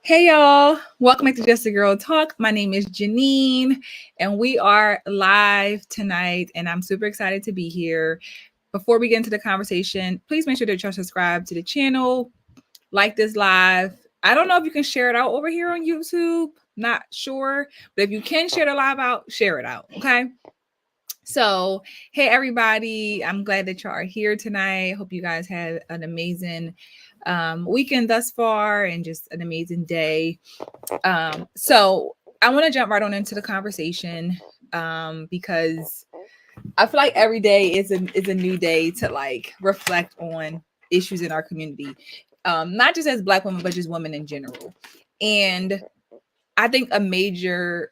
Hey y'all, welcome back to Just a Girl Talk. My name is Janine, and we are live tonight, and I'm super excited to be here. Before we get into the conversation, please make sure that you're subscribed to the channel, like this live. I don't know if you can share it out over here on YouTube, not sure, but if you can share the live out, share it out, okay? So, hey everybody, I'm glad that you are here tonight. Hope you guys had an amazing weekend thus far and just an amazing day. So I want to jump right on into the conversation because I feel like every day is a new day to like reflect on issues in our community, not just as Black women, but just women in general. And I think a major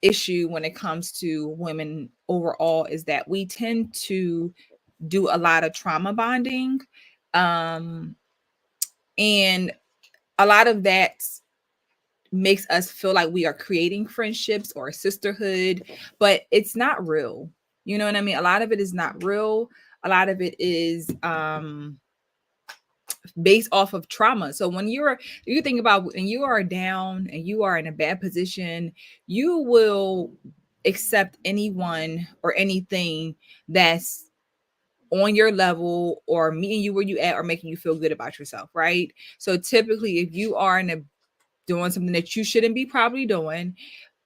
issue when it comes to women overall is that we tend to do a lot of trauma bonding, um, and a lot of that makes us feel like we are creating friendships or a sisterhood, but it's not real. You know what I mean? A lot of it is not real. A lot of it is based off of trauma. So when you think about when you are down and you are in a bad position, you will accept anyone or anything that's on your level or meeting you where you at or making you feel good about yourself, right? So typically if you are in a doing something that you shouldn't be probably doing,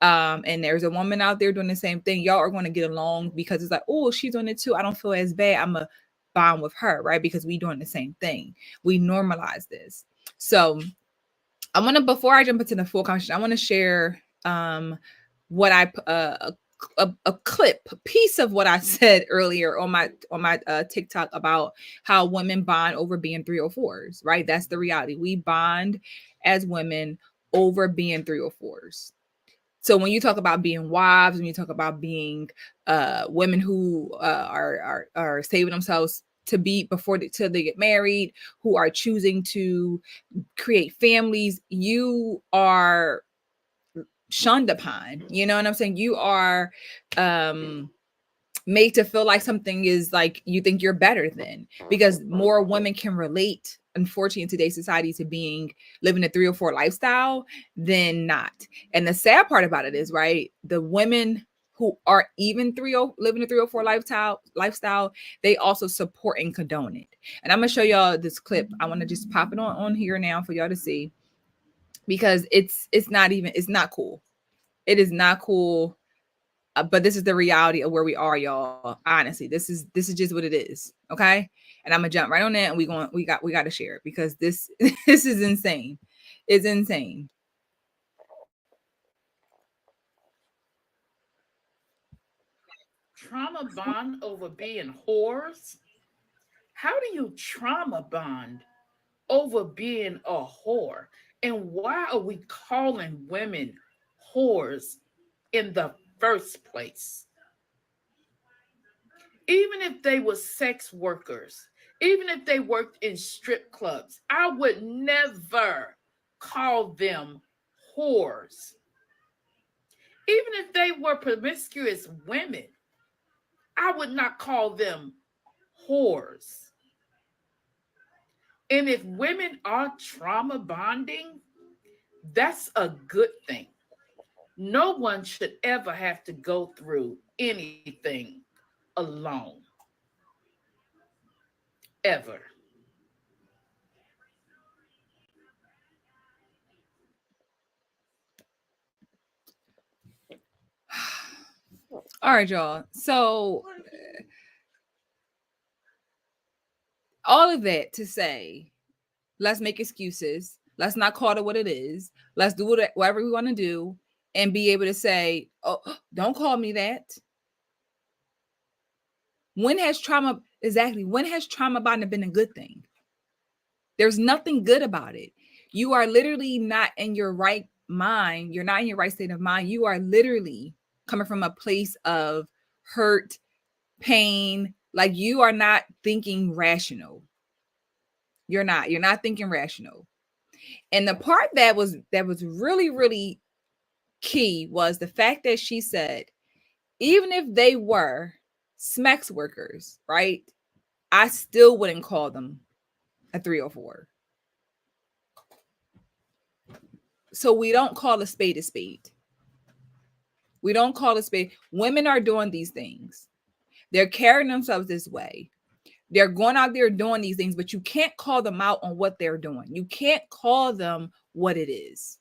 and there's a woman out there doing the same thing, y'all are going to get along because it's like, oh, she's doing it too, I don't feel as bad, I'm a bond with her, right? Because we doing the same thing, we normalize this. So I want to, before I jump into the full conversation, I want to share what I a clip, a piece of what I said earlier on my TikTok about how women bond over being 304s, right? That's the reality. We bond as women over being 304s. So when you talk about being wives, when you talk about being women who are saving themselves to be till they get married, who are choosing to create families, you are shunned upon. You know what I'm saying? You are made to feel like something is like you think you're better than, because more women can relate, unfortunately, in today's society to being living a 304 lifestyle than not. And the sad part about it is, right, the women who are even 30 living a 304 lifestyle, they also support and condone it. And I'm gonna show y'all this clip. I want to just pop it on here now for y'all to see, because it's not cool. It is not cool. But this is the reality of where we are, y'all. Honestly, this is just what it is. Okay. And I'm gonna jump right on that, and we got to share it because this this is insane. It's insane. Trauma bond over being whores? How do you trauma bond over being a whore? And why are we calling women whores in the first place? Even if they were sex workers, even if they worked in strip clubs, I would never call them whores. Even if they were promiscuous women, I would not call them whores. And if women are trauma bonding, that's a good thing. No one should ever have to go through anything alone, ever. All right, y'all. So all of that to say, let's make excuses. Let's not call it what it is. Let's do whatever we want to do and be able to say, oh, don't call me that. When has trauma bonding been a good thing? There's nothing good about it. You are literally not in your right mind. You're not in your right state of mind. You are literally coming from a place of hurt, pain. Like you are not thinking rational. You're not. You're not thinking rational. And the part that was really, really key was the fact that she said, even if they were sex workers, right? I still wouldn't call them a 304. So we don't call a spade a spade. We don't call a spade. Women are doing these things. They're carrying themselves this way. They're going out there doing these things, but you can't call them out on what they're doing. You can't call them what it is.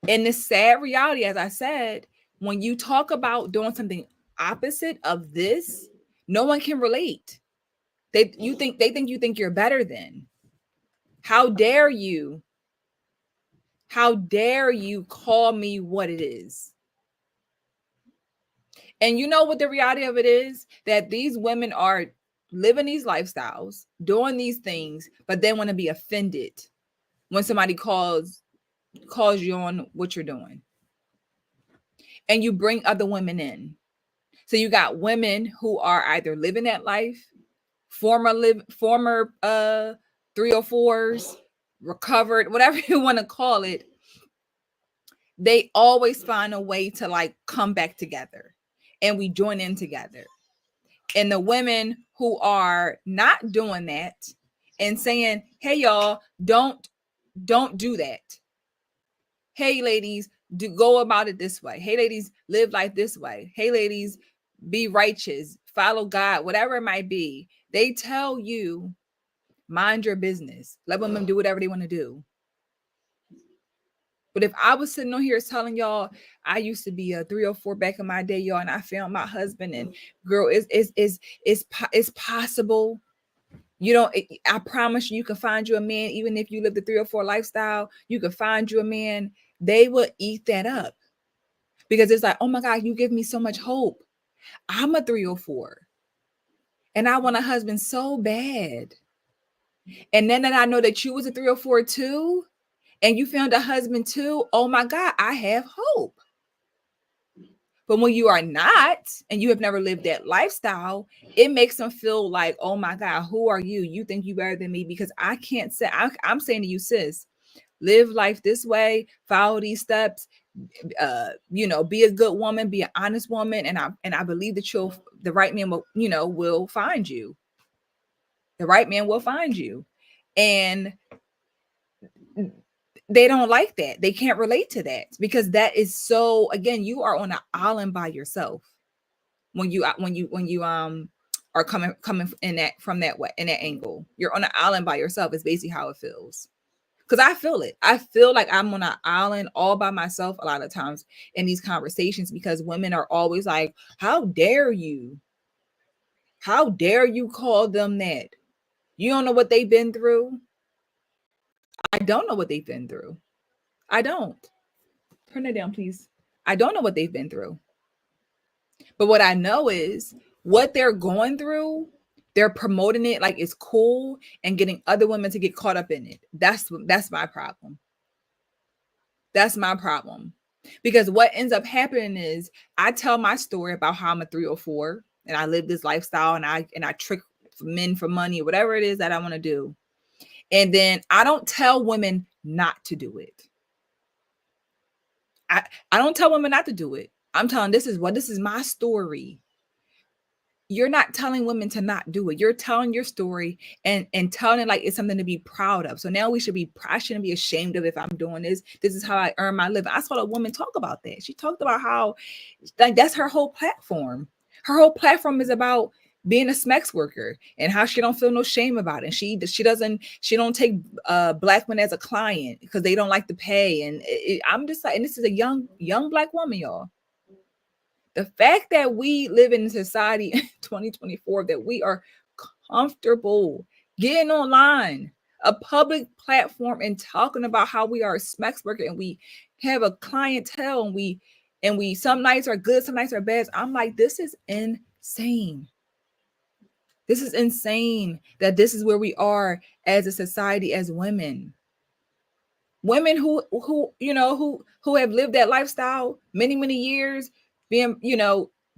And the sad reality, as I said, when you talk about doing something opposite of this, no one can relate. They think you're better than. How dare you? How dare you call me what it is? And you know what the reality of it is? That these women are living these lifestyles, doing these things, but they want to be offended when somebody calls you on what you're doing. And you bring other women in. So you got women who are either living that life, former 304's, recovered, whatever you want to call it. They always find a way to like come back together, and we join in together. And the women who are not doing that and saying, hey y'all, don't do that. Hey ladies, do go about it this way. Hey ladies, live life this way. Hey ladies, be righteous, follow God, whatever it might be. They tell you, mind your business. Let women do whatever they want to do. But if I was sitting on here telling y'all, I used to be a 304 back in my day, y'all, and I found my husband, and girl, it's possible. You know, I promise you can find you a man, even if you live the 304 lifestyle, you can find you a man. They will eat that up because it's like, oh my God, you give me so much hope. I'm a 304 and I want a husband so bad. And then that I know that you was a 304 too, and you found a husband too. Oh my God, I have hope. But when you are not, and you have never lived that lifestyle, it makes them feel like, oh my God, who are you? You think you better than me because I can't say, I'm saying to you, sis, live life this way, follow these steps, be a good woman, be an honest woman. And I believe that the right man will find you. The right man will find you. And they don't like that. They can't relate to that because that is so, again, you are on an island by yourself when you are coming in that from that way, in that angle. You're on an island by yourself is basically how it feels. Because I feel it. I feel like I'm on an island all by myself a lot of times in these conversations because women are always like, how dare you? How dare you call them that? You don't know what they've been through. I don't know what they've been through. I don't. Turn it down, please. I don't know what they've been through. But what I know is what they're going through, they're promoting it like it's cool and getting other women to get caught up in it. That's my problem. That's my problem. Because what ends up happening is I tell my story about how I'm a 304 and I live this lifestyle and I trick men for money, whatever it is that I want to do. And then I don't tell women not to do it. I don't tell women not to do it. I'm telling this is my story. You're not telling women to not do it. You're telling your story and telling it like it's something to be proud of. So now I shouldn't be ashamed of if I'm doing this. This is how I earn my living. I saw a woman talk about that. She talked about how like that's her whole platform. Her whole platform is about being a sex worker and how she don't feel no shame about it. And she don't take black men as a client because they don't like to pay. And I'm just like, and this is a young black woman, y'all. The fact that we live in a society in 2024 that we are comfortable getting online, a public platform, and talking about how we are a sex worker and we have a clientele and we some nights are good, some nights are bad. I'm like, this is insane. This is insane that this is where we are as a society, as women. Women who have lived that lifestyle many years, being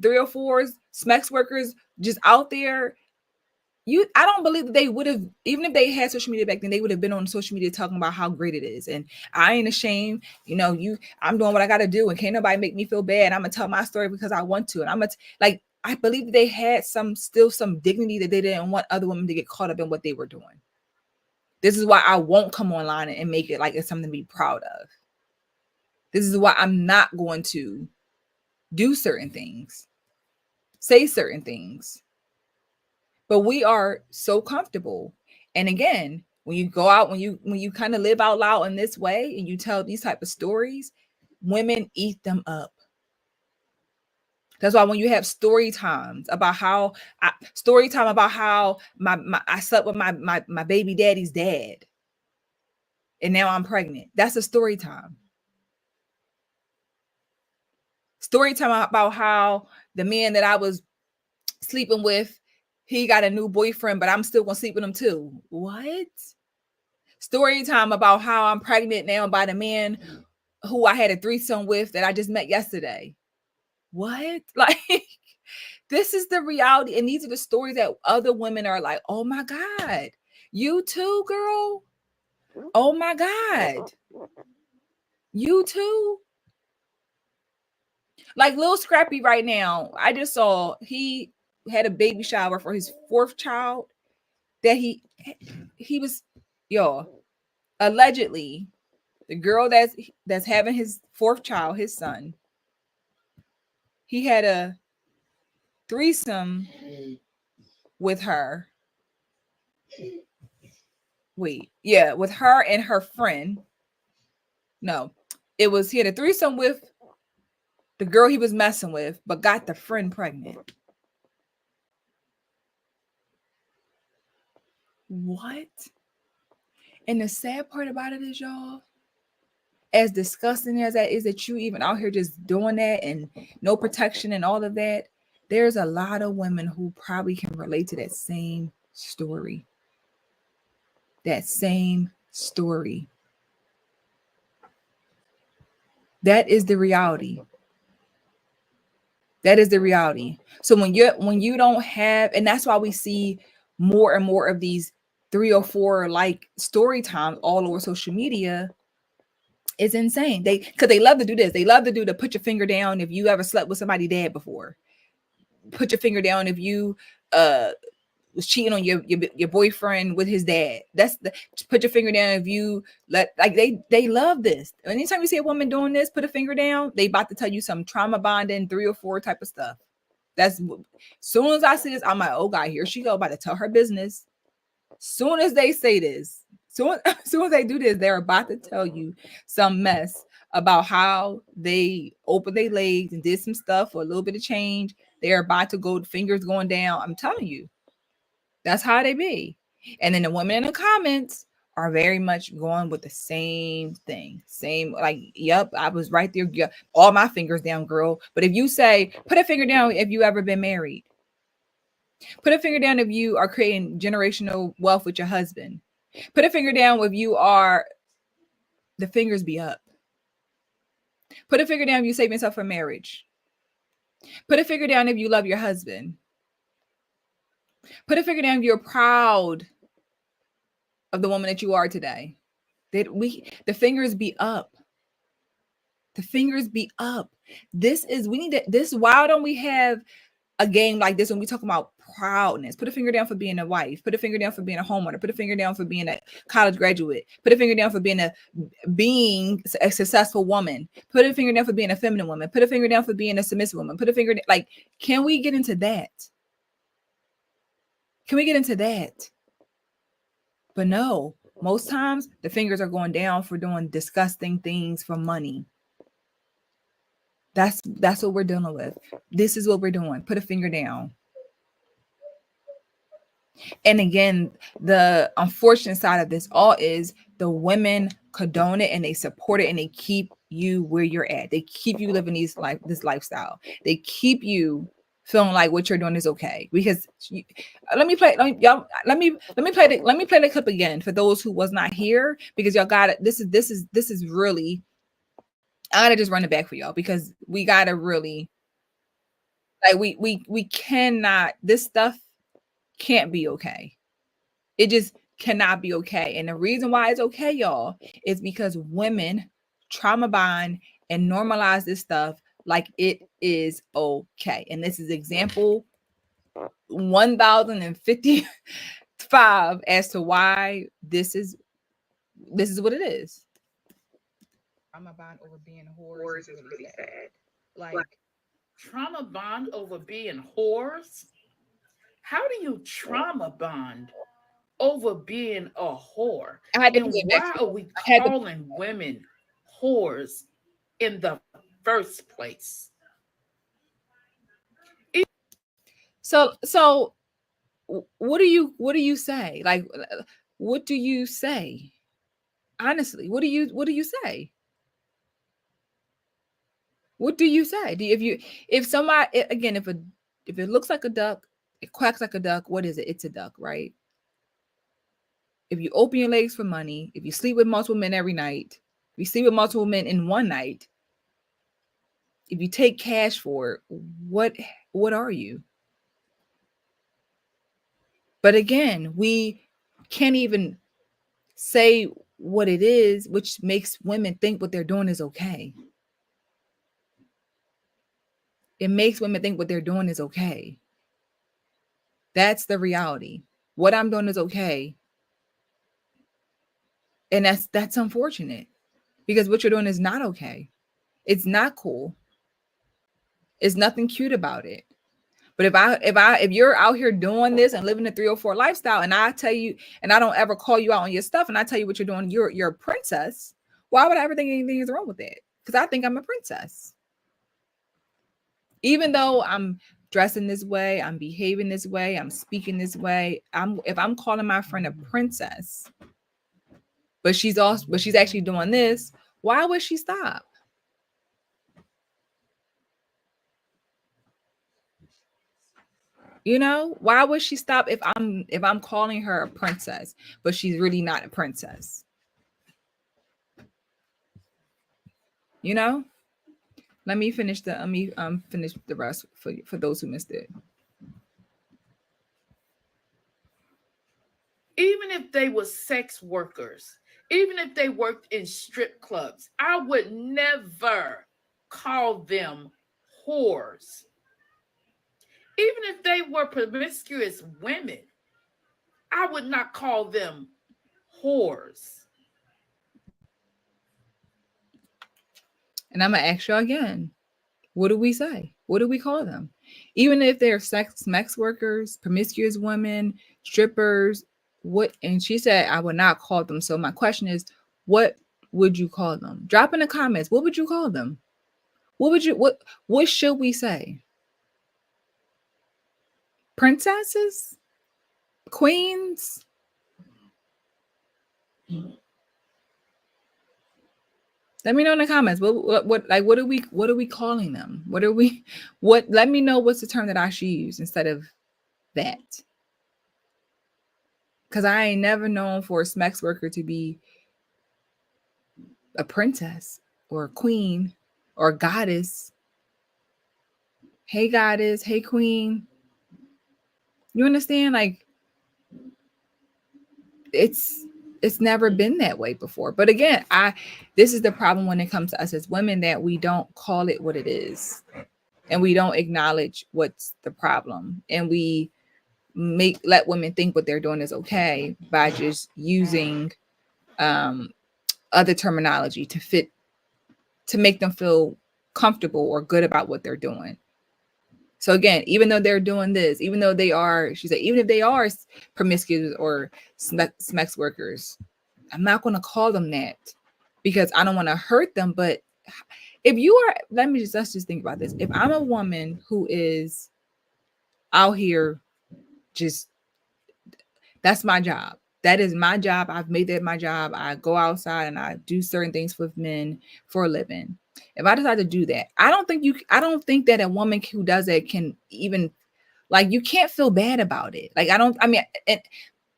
304's, sex workers, just out there. I don't believe that they would have, even if they had social media back then, they would have been on social media talking about how great it is. And I ain't ashamed, I'm doing what I got to do, and can't nobody make me feel bad. I'm gonna tell my story because I want to, and I believe that they had some dignity that they didn't want other women to get caught up in what they were doing. This is why I won't come online and make it like it's something to be proud of. This is why I'm not going to do certain things, say certain things. But we are so comfortable. And again, when you go out, when you kind of live out loud in this way and you tell these type of stories, women eat them up. That's why when you have story time about how I slept with my baby daddy's dad and now I'm pregnant. That's a story time. Story time about how the man that I was sleeping with, he got a new boyfriend, but I'm still gonna sleep with him too. What? Story time about how I'm pregnant now by the man who I had a threesome with that I just met yesterday. What? Like, this is the reality. And these are the stories that other women are like, oh my God, you too, girl. Oh my God. You too. Like Lil Scrappy right now, I just saw he had a baby shower for his fourth child that he was, y'all, allegedly the girl that's having his fourth child, his son, he had a threesome with her. With her and her friend. No, he had a threesome with the girl he was messing with, but got the friend pregnant. What? And the sad part about it is, y'all, as disgusting as that is, that you even out here just doing that and no protection and all of that, there's a lot of women who probably can relate to that same story. That same story. That is the reality. That is the reality. So when you don't have, and that's why we see more and more of these 304 like story times all over social media. It's insane. Because they love to do this. They love to do the put your finger down if you ever slept with somebody dead before. Put your finger down if you was cheating on your boyfriend with his dad. Put your finger down if you they love this. Anytime you see a woman doing this, put a finger down, they about to tell you some trauma bonding 304 type of stuff. That's soon as I see this, I'm like, oh God, here she go, about to tell her business. Soon as they say this, soon as they do this, they're about to tell you some mess about how they opened their legs and did some stuff for a little bit of change. They're about to go, fingers going down. I'm telling you, that's how they be. And then the women in the comments are very much going with the same thing. Same, like, yep, I was right there. Yep, all my fingers down, girl. But if you say, put a finger down if you ever been married. Put a finger down if you are creating generational wealth with your husband. Put a finger down if you are, the fingers be up. Put a finger down if you save yourself for marriage. Put a finger down if you love your husband. Put a finger down if you're proud of the woman that you are today. The fingers be up. The fingers be up. Why don't we have a game like this when we talk about proudness? Put a finger down for being a wife. Put a finger down for being a homeowner. Put a finger down for being a college graduate. Put a finger down for being a successful woman. Put a finger down for being a feminine woman. Put a finger down for being a submissive woman. Put a finger down, like, can we get into that? Can we get into that? But no, most times the fingers are going down for doing disgusting things for money. That's what we're dealing with. This is what we're doing. Put a finger down. And again, the unfortunate side of this all is the women condone it and they support it and they keep you where you're at. They keep you living this lifestyle. They keep you feeling like what you're doing is okay. Because let me play the clip again for those who was not here, because y'all got it. This is really, I gotta just run it back for y'all, because we gotta really, like, we cannot, this stuff can't be okay. It just cannot be okay. And the reason why it's okay, y'all, is because women trauma bond and normalize this stuff like it is okay. And this is example 1050 5 as to why this is what it is. Trauma bond over being whores is really sad. Like, Trauma bond over being whores? How do you trauma bond over being a whore? I had to put And it back. why are we I had to. calling women whores in the first place? So what do you say? Like, what do you say? Honestly, what do you say? What do you say? If somebody, again, if it looks like a duck, it quacks like a duck, what is it? It's a duck, right? If you open your legs for money, if you sleep with multiple men every night, if you sleep with multiple men in one night, if you take cash for it, what are you? But again, we can't even say what it is, which makes women think what they're doing is okay. It makes women think what they're doing is okay. That's the reality. What I'm doing is okay. And that's unfortunate because what you're doing is not okay. It's not cool. It's nothing cute about it. But if you're out here doing this and living the 304 lifestyle, and I tell you, and I don't ever call you out on your stuff, and I tell you what you're doing, you're a princess. Why would I ever think anything is wrong with that? Because I think I'm a princess. Even though I'm dressing this way, I'm behaving this way, I'm speaking this way. If I'm calling my friend a princess, but she's actually doing this, why would she stop? You know, why would she stop if I'm calling her a princess, but she's really not a princess? You know? Let me finish the rest for those who missed it. Even if they were sex workers, even if they worked in strip clubs, I would never call them whores. Even if they were promiscuous women, I would not call them whores. And I'm gonna ask you again. What do we say? What do we call them? Even if they're sex workers, promiscuous women, strippers, what? And she said, I would not call them. So my question is, what would you call them? Drop in the comments. What would you call them? What should we say? Princesses? Queens? Let me know in the comments. What are we calling them? Let me know what's the term that I should use instead of that. Because I ain't never known for a sex worker to be a princess or a queen or a goddess. Hey goddess, hey queen. You understand? Like it's never been that way before. But again, this is the problem when it comes to us as women, that we don't call it what it is. And we don't acknowledge what's the problem. And we let women think what they're doing is okay by just using other terminology to make them feel comfortable or good about what they're doing. So again, even though they're doing this, even though they are, she said, even if they are promiscuous or sex workers, I'm not going to call them that because I don't want to hurt them. But if you are, let's just think about this. If I'm a woman who is out here, just that's my job. That is my job. I've made that my job. I go outside and I do certain things with men for a living. If I decide to do that, I don't think that a woman who does that can even, like, you can't feel bad about it. Like, and I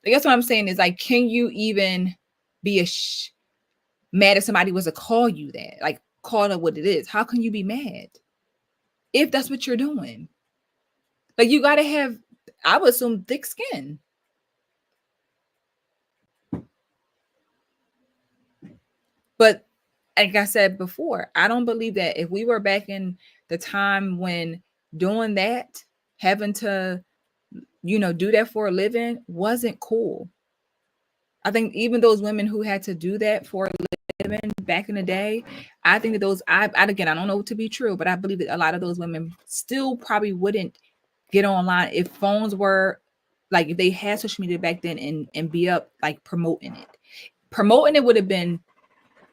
guess what I'm saying is, like, can you even be mad if somebody was to call you that? Like, call it what it is. How can you be mad if that's what you're doing? Like, you got to have, I would assume, thick skin. But like I said before, I don't believe that if we were back in the time when doing that, having to do that for a living wasn't cool. I think even those women who had to do that for a living back in the day, I think that again, I don't know to be true, but I believe that a lot of those women still probably wouldn't get online if phones were like, if they had social media back then and be up like promoting it. Promoting it would have been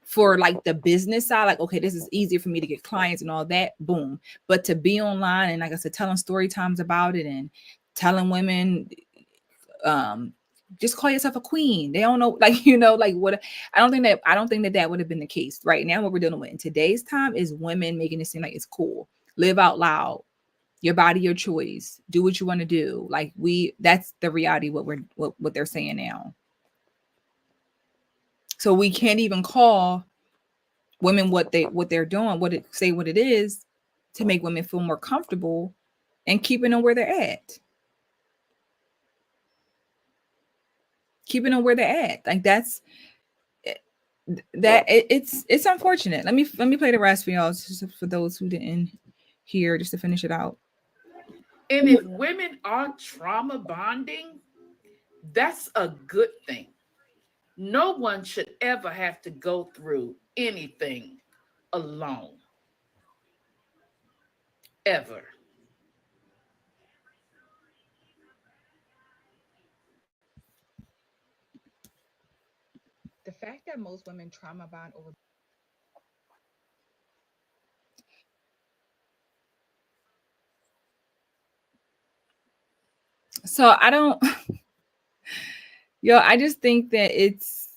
for like the business side, like, okay, this is easier for me to get clients and all that, boom. But to be online and, like I said, telling story times about it and telling women, um, just call yourself a queen. They don't know, like, like what. I don't think that that would have been the case right now. What we're dealing with in today's time is women making it seem like it's cool. Live out loud. Your body, your choice. Do what you want to do. Like that's the reality. What they're saying now. So we can't even call women what they're doing, what it is to make women feel more comfortable and keeping them where they're at. Keeping them where they're at. Like it's unfortunate. Let me play the rest for y'all, just for those who didn't hear, just to finish it out. And if women are trauma bonding, that's a good thing. No one should ever have to go through anything alone. Ever. The fact that most women trauma bond over. So I don't, I just think that it's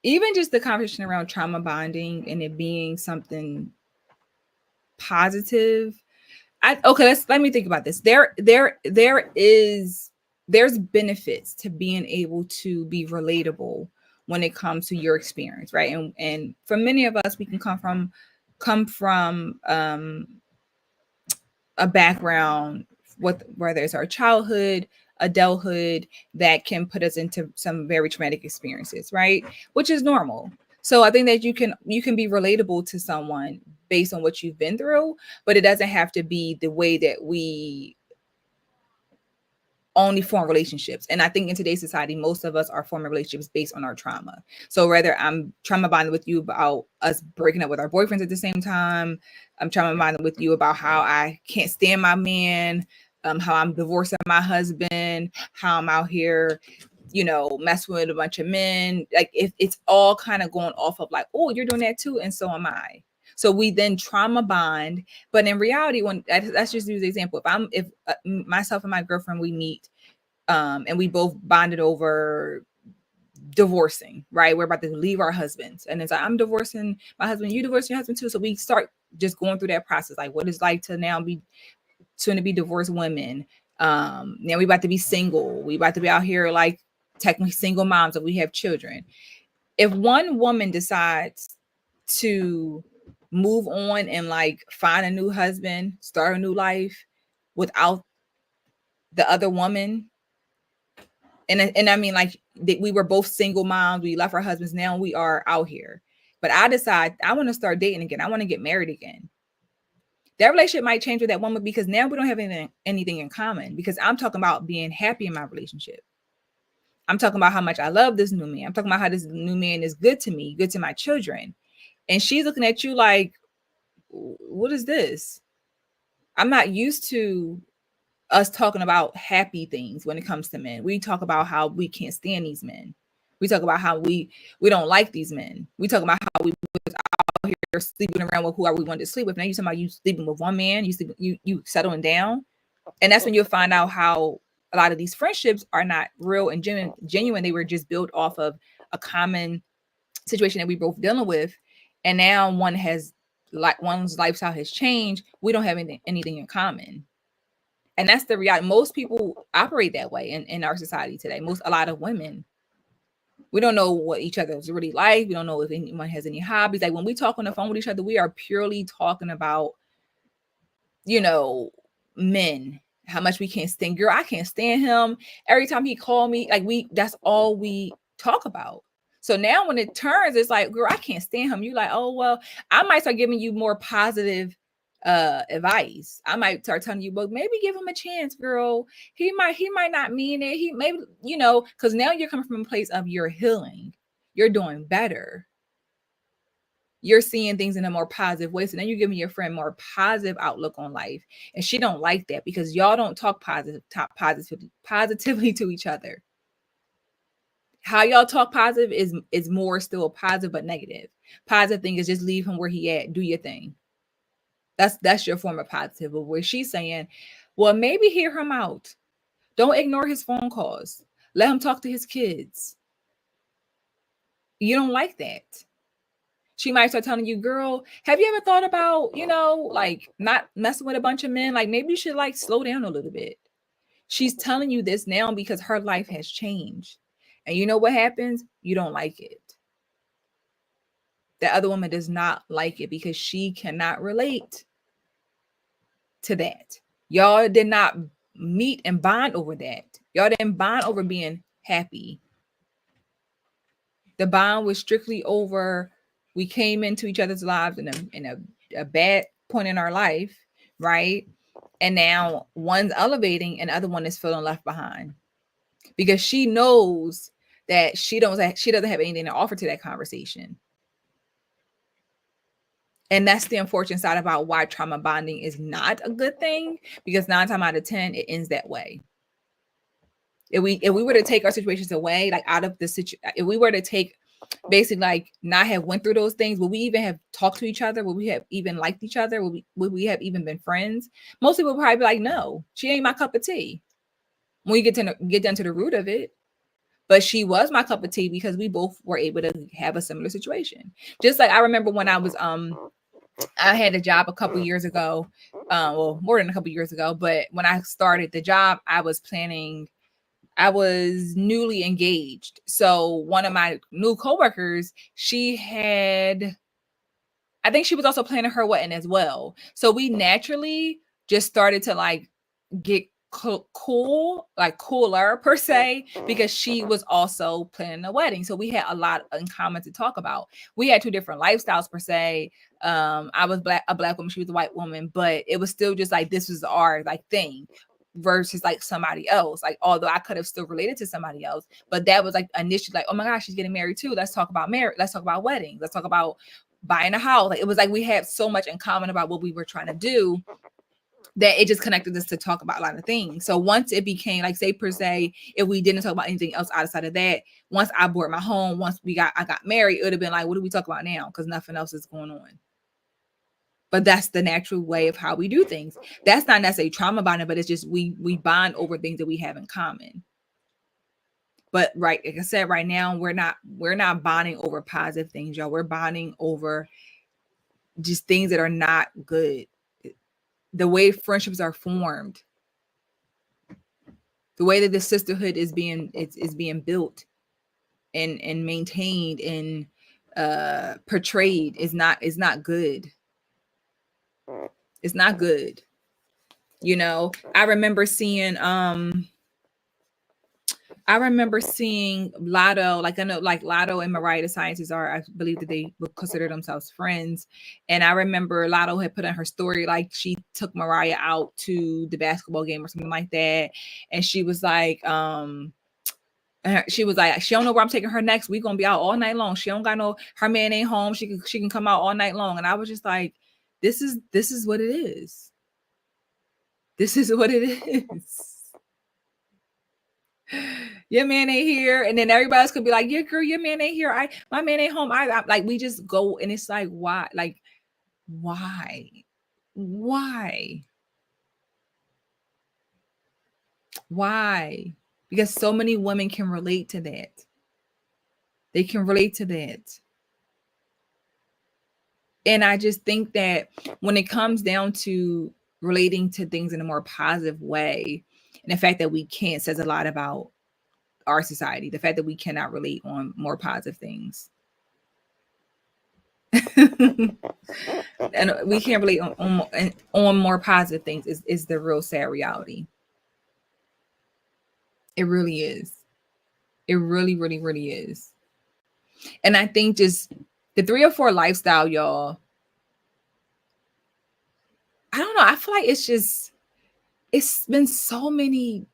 even just the conversation around trauma bonding and it being something positive. Let me think about this. There's benefits to being able to be relatable when it comes to your experience, right? And for many of us, we can come from a background with whether it's our childhood, adulthood, that can put us into some very traumatic experiences, right? Which is normal. So I think that you can be relatable to someone based on what you've been through, but it doesn't have to be the way that we only form relationships. And I think in today's society, most of us are forming relationships based on our trauma. So whether I'm trauma bonding with you about us breaking up with our boyfriends at the same time, I'm trauma bonding with you about how I can't stand my man, how I'm divorcing my husband, how I'm out here, messing with a bunch of men. Like if it's all kind of going off of like, oh, you're doing that too, and so am I. So we then trauma bond, but in reality, when let's just use the example, if myself and my girlfriend, we meet, and we both bonded over divorcing, right? We're about to leave our husbands, and it's like, I'm divorcing my husband, you divorcing your husband too. So we start just going through that process, like what it's like to now be soon to be divorced women. Now we about to be single. We about to be out here like technically single moms, and we have children. If one woman decides to move on and like find a new husband, start a new life without the other woman, and I mean, like, we were both single moms, we left our husbands, now we are out here. But I decide I want to start dating again. I want to get married again. That relationship might change with that woman because now we don't have anything in common, because I'm talking about being happy in my relationship. I'm talking about how much I love this new man. I'm talking about how this new man is good to me, good to my children. And she's looking at you like, what is this? I'm not used to us talking about happy things when it comes to men. We talk about how we can't stand these men. We talk about how we don't like these men. We talk about how we was out here sleeping around with whoever we wanted to sleep with. Now you talking about you sleeping with one man, you settling down. And that's when you'll find out how a lot of these friendships are not real and genuine. They were just built off of a common situation that we both dealing with. And now one's lifestyle has changed. We don't have anything in common. And that's the reality. Most people operate that way in our society today. A lot of women, we don't know what each other is really like. We don't know if anyone has any hobbies. Like when we talk on the phone with each other, we are purely talking about, men, how much we can't stand. Girl, I can't stand him. Every time he called me, like that's all we talk about. So now when it turns, it's like, girl, I can't stand him. You like, oh, well, I might start giving you more positive advice. I might start telling you, but maybe give him a chance, girl. He might not mean it. He maybe, because now you're coming from a place of you're healing. You're doing better. You're seeing things in a more positive way. So now you're giving your friend more positive outlook on life. And she don't like that because y'all don't talk positively to each other. How y'all talk positive is more still positive but negative. Positive thing is just leave him where he at, do your thing. That's your form of positive. But where she's saying, well, maybe hear him out. Don't ignore his phone calls. Let him talk to his kids. You don't like that. She might start telling you, girl, have you ever thought about, like not messing with a bunch of men? Like maybe you should like slow down a little bit. She's telling you this now because her life has changed. And you know what happens? You don't like it. The other woman does not like it because she cannot relate to that. Y'all did not meet and bond over that. Y'all didn't bond over being happy. The bond was strictly over we came into each other's lives in a bad point in our life, right? And now one's elevating and the other one is feeling left behind because she knows that she doesn't have anything to offer to that conversation. And that's the unfortunate side about why trauma bonding is not a good thing, because 9 times out of 10 it ends that way. If we were to take our situations away, like out of the situation, if we were to take basically like not have went through those things, would we even have talked to each other? Would we have even liked each other? Would we have even been friends? Most people would probably be like, no, she ain't my cup of tea. When you get down to the root of it. But she was my cup of tea because we both were able to have a similar situation. Just like I remember when I was I had a job a couple years ago, well, more than a couple years ago. But when I started the job, I was newly engaged. So one of my new coworkers, I think she was also planning her wedding as well. So we naturally just started to like get cooler per se, because she was also planning a wedding. So we had a lot in common to talk about. We had two different lifestyles per se. I was a black woman, she was a white woman, but it was still just like this was our like thing versus like somebody else. Like although I could have still related to somebody else, but that was like initially like, oh my gosh, she's getting married too. Let's talk about marriage. Let's talk about weddings. Let's talk about buying a house. Like it was like we had so much in common about what we were trying to do that it just connected us to talk about a lot of things. So once it became like, say per se, if we didn't talk about anything else outside of that, once I bought my home, once I got married, it would have been like, what do we talk about now? Because nothing else is going on. But that's the natural way of how we do things. That's not necessarily trauma bonding, but it's just we bond over things that we have in common. But right, like I said, right now we're not bonding over positive things, y'all. We're bonding over just things that are not good. The way friendships are formed, the way that the sisterhood is being built and maintained and portrayed is not good. It's not good. I remember seeing Lotto, like I know like Lotto and Mariah the Scientists I believe that they would consider themselves friends. And I remember Lotto had put on her story like she took Mariah out to the basketball game or something like that. And she was like, she don't know where I'm taking her next. We gonna be out all night long. She don't got her man ain't home. She can come out all night long. And I was just like, this is what it is. This is what it is. Your man ain't here, and then everybody else could be like, "Yeah, girl, your man ain't here. My man ain't home." I like we just go, and it's like, why? Like, why? Why? Because so many women can relate to that. They can relate to that. And I just think that when it comes down to relating to things in a more positive way, and the fact that we can't says a lot about our society, the fact that we cannot relate on more positive things. And we can't relate on more positive things is the real sad reality. It really is. It really, really, really is. And I think just the 304 lifestyle, y'all, I don't know. I feel like it's been so many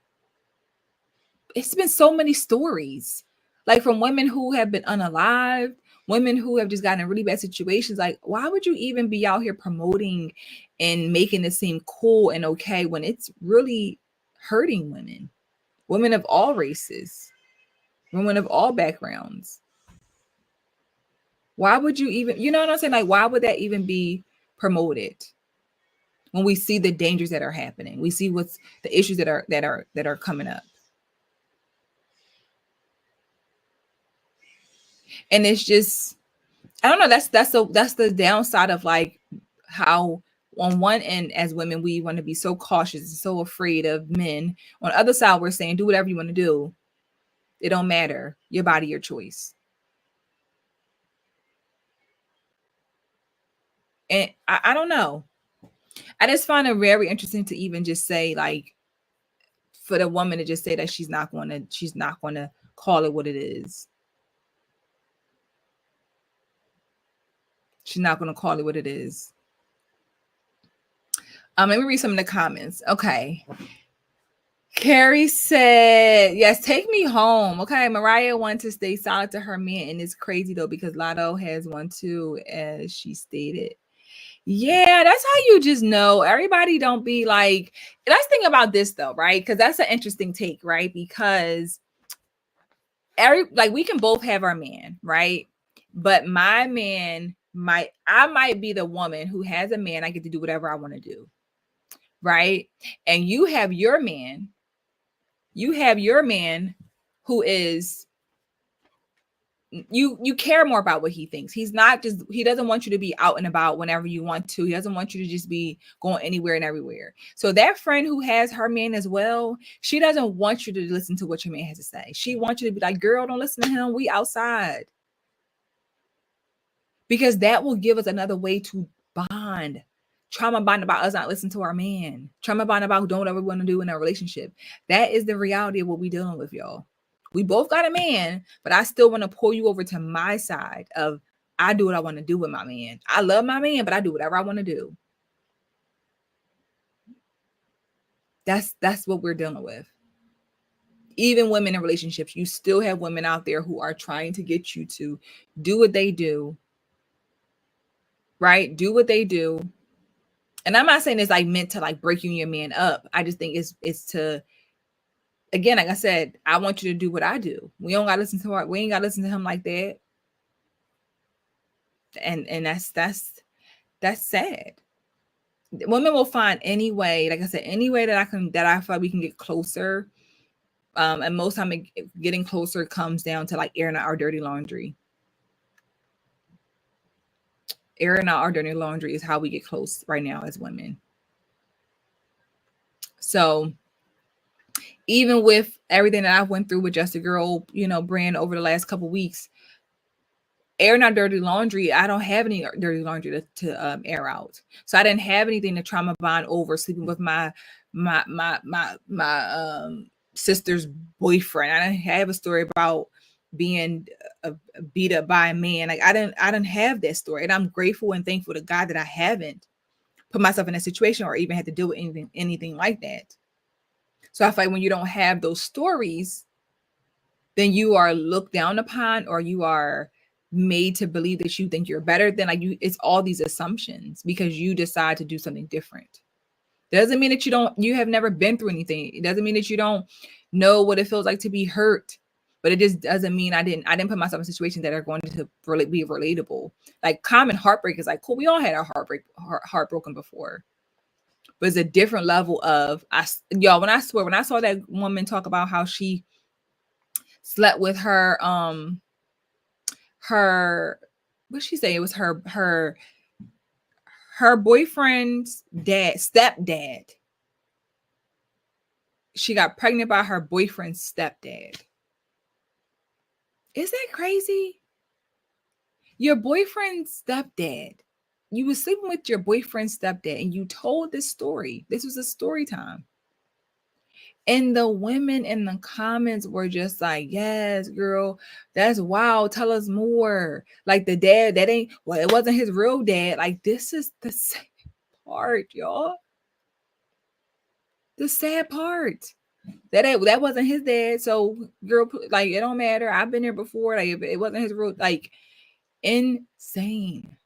stories, like from women who have been unalived, women who have just gotten in really bad situations. Like, why would you even be out here promoting and making it seem cool and okay when it's really hurting women of all races, women of all backgrounds? Why would you even, you know what I'm saying? Like, why would that even be promoted when we see the dangers that are happening? We see what's the issues that are coming up. And it's just, I don't know. That's the downside of like how on one end as women we want to be so cautious and so afraid of men. On the other side, we're saying do whatever you want to do. It don't matter. Your body, your choice. And I don't know. I just find it very interesting to even just say like for the woman to just say that she's not gonna call it what it is. She's not gonna call it what it is. Let me read some of the comments. Okay. Carrie said, yes, take me home. Okay. Mariah wants to stay solid to her man. And it's crazy though, because Lotto has one too, as she stated. Yeah, that's how you just know. Everybody don't be like, let's think about this though, right? Because that's an interesting take, right? Because we can both have our man, right? But my man I might be the woman who has a man. I get to do whatever I want to do, right? And you have your man who is, you care more about what he thinks. He doesn't want you to be out and about whenever you want to. He doesn't want you to just be going anywhere and everywhere. So that friend who has her man as well, she doesn't want you to listen to what your man has to say. She wants you to be like, girl, don't listen to him, we outside. Because that will give us another way to bond. Trauma bond about us not listening to our man. Trauma bond about doing whatever we want to do in a relationship. That is the reality of what we're dealing with, y'all. We both got a man, but I still want to pull you over to my side of I do what I want to do with my man. I love my man, but I do whatever I want to do. That's what we're dealing with. Even women in relationships, you still have women out there who are trying to get you to do what they do, right? Do what they do. And I'm not saying it's like meant to like break you and your man up. I just think it's to, again, like I said, I want you to do what I do. We don't gotta listen to we ain't gotta listen to him like that. And that's sad. Women will find any way, like I said, any way that I feel like we can get closer. And most time getting closer comes down to like airing out our dirty laundry. Airing out our dirty laundry is how we get close right now as women. So even with everything that I've went through with Just a Girl, brand over the last couple weeks, airing out dirty laundry, I don't have any dirty laundry to air out. So I didn't have anything to trauma bond over sleeping with my sister's boyfriend. I didn't have a story about being beat up by a man. Like I didn't have that story, and I'm grateful and thankful to God that I haven't put myself in a situation or even had to deal with anything like that. So I feel like when you don't have those stories, then you are looked down upon, or you are made to believe that you think you're better than like you. It's all these assumptions because you decide to do something different. Doesn't mean that you have never been through anything. It doesn't mean that you don't know what it feels like to be hurt. But it just doesn't mean I didn't put myself in situations that are going to be relatable. Like common heartbreak is like, cool, we all had our heartbroken before. But it's a different level of y'all. When I saw that woman talk about how she slept with her what she say? It was her boyfriend's stepdad. She got pregnant by her boyfriend's stepdad. Is that crazy? Your boyfriend's stepdad. You were sleeping with your boyfriend's stepdad and you told this story. This was a story time. And the women in the comments were just like, yes, girl, that's wild. Tell us more. Like the dad, it wasn't his real dad. Like this is the same. part, y'all. The sad part. That wasn't his dad. So girl, like it don't matter. I've been there before. Like it wasn't his root. Like insane.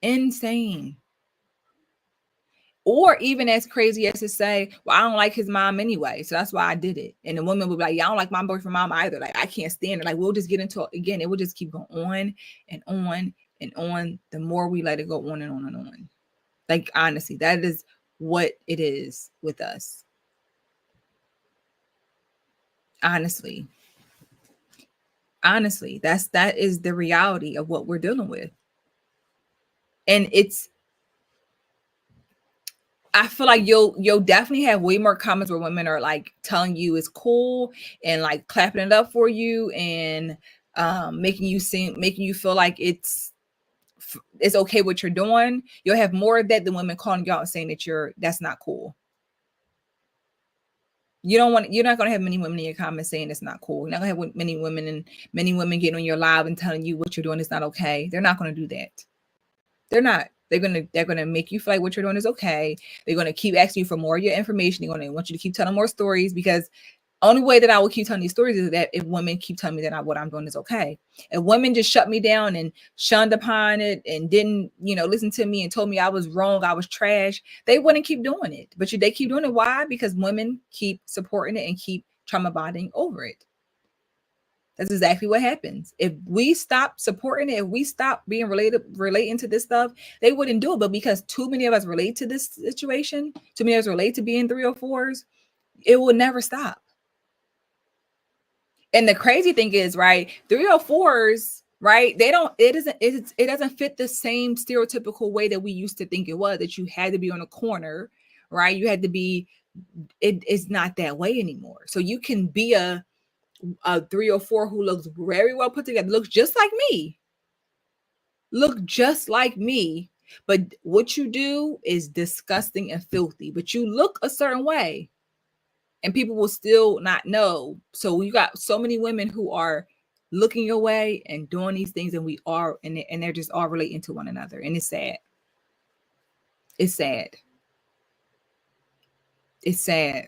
Insane. Or even as crazy as to say, well, I don't like his mom anyway. So that's why I did it. And the woman would be like, yeah, I don't like my boyfriend mom either. Like, I can't stand it. Like, we'll just get into it again. It will just keep going on and on and on. The more we let it go on and on and on. Like, honestly, that is what it is with us. Honestly. Honestly, that is the reality of what we're dealing with. And I feel like you'll definitely have way more comments where women are like telling you it's cool and like clapping it up for you and making you feel like it's okay what you're doing. You'll have more of that than women calling you out and saying that that's not cool. You're not going to have many women in your comments saying it's not cool. You're not going to have many women getting on your live and telling you what you're doing is not okay. They're not going to do that. They're not. They're gonna make you feel like what you're doing is okay. They're gonna keep asking you for more of your information. They're gonna want you to keep telling more stories, because only way that I will keep telling these stories is that if women keep telling me that what I'm doing is okay. If women just shut me down and shunned upon it and didn't, listen to me and told me I was wrong, I was trash, they wouldn't keep doing it. But they keep doing it. Why? Because women keep supporting it and keep trauma bonding over it. That's exactly what happens. If we stop supporting it, if we stop being relating to this stuff, they wouldn't do it. But because too many of us relate to this situation, too many of us relate to being 304s, it will never stop. And the crazy thing is, right, 304s, right, it doesn't fit the same stereotypical way that we used to think it was, that you had to be on a corner, right? You had to be, it's not that way anymore. So you can be a 304 who looks very well put together, looks just like me, but what you do is disgusting and filthy, but you look a certain way and people will still not know. So you got so many women who are looking your way and doing these things, and they're just all relating to one another, and it's sad. It's sad. It's sad.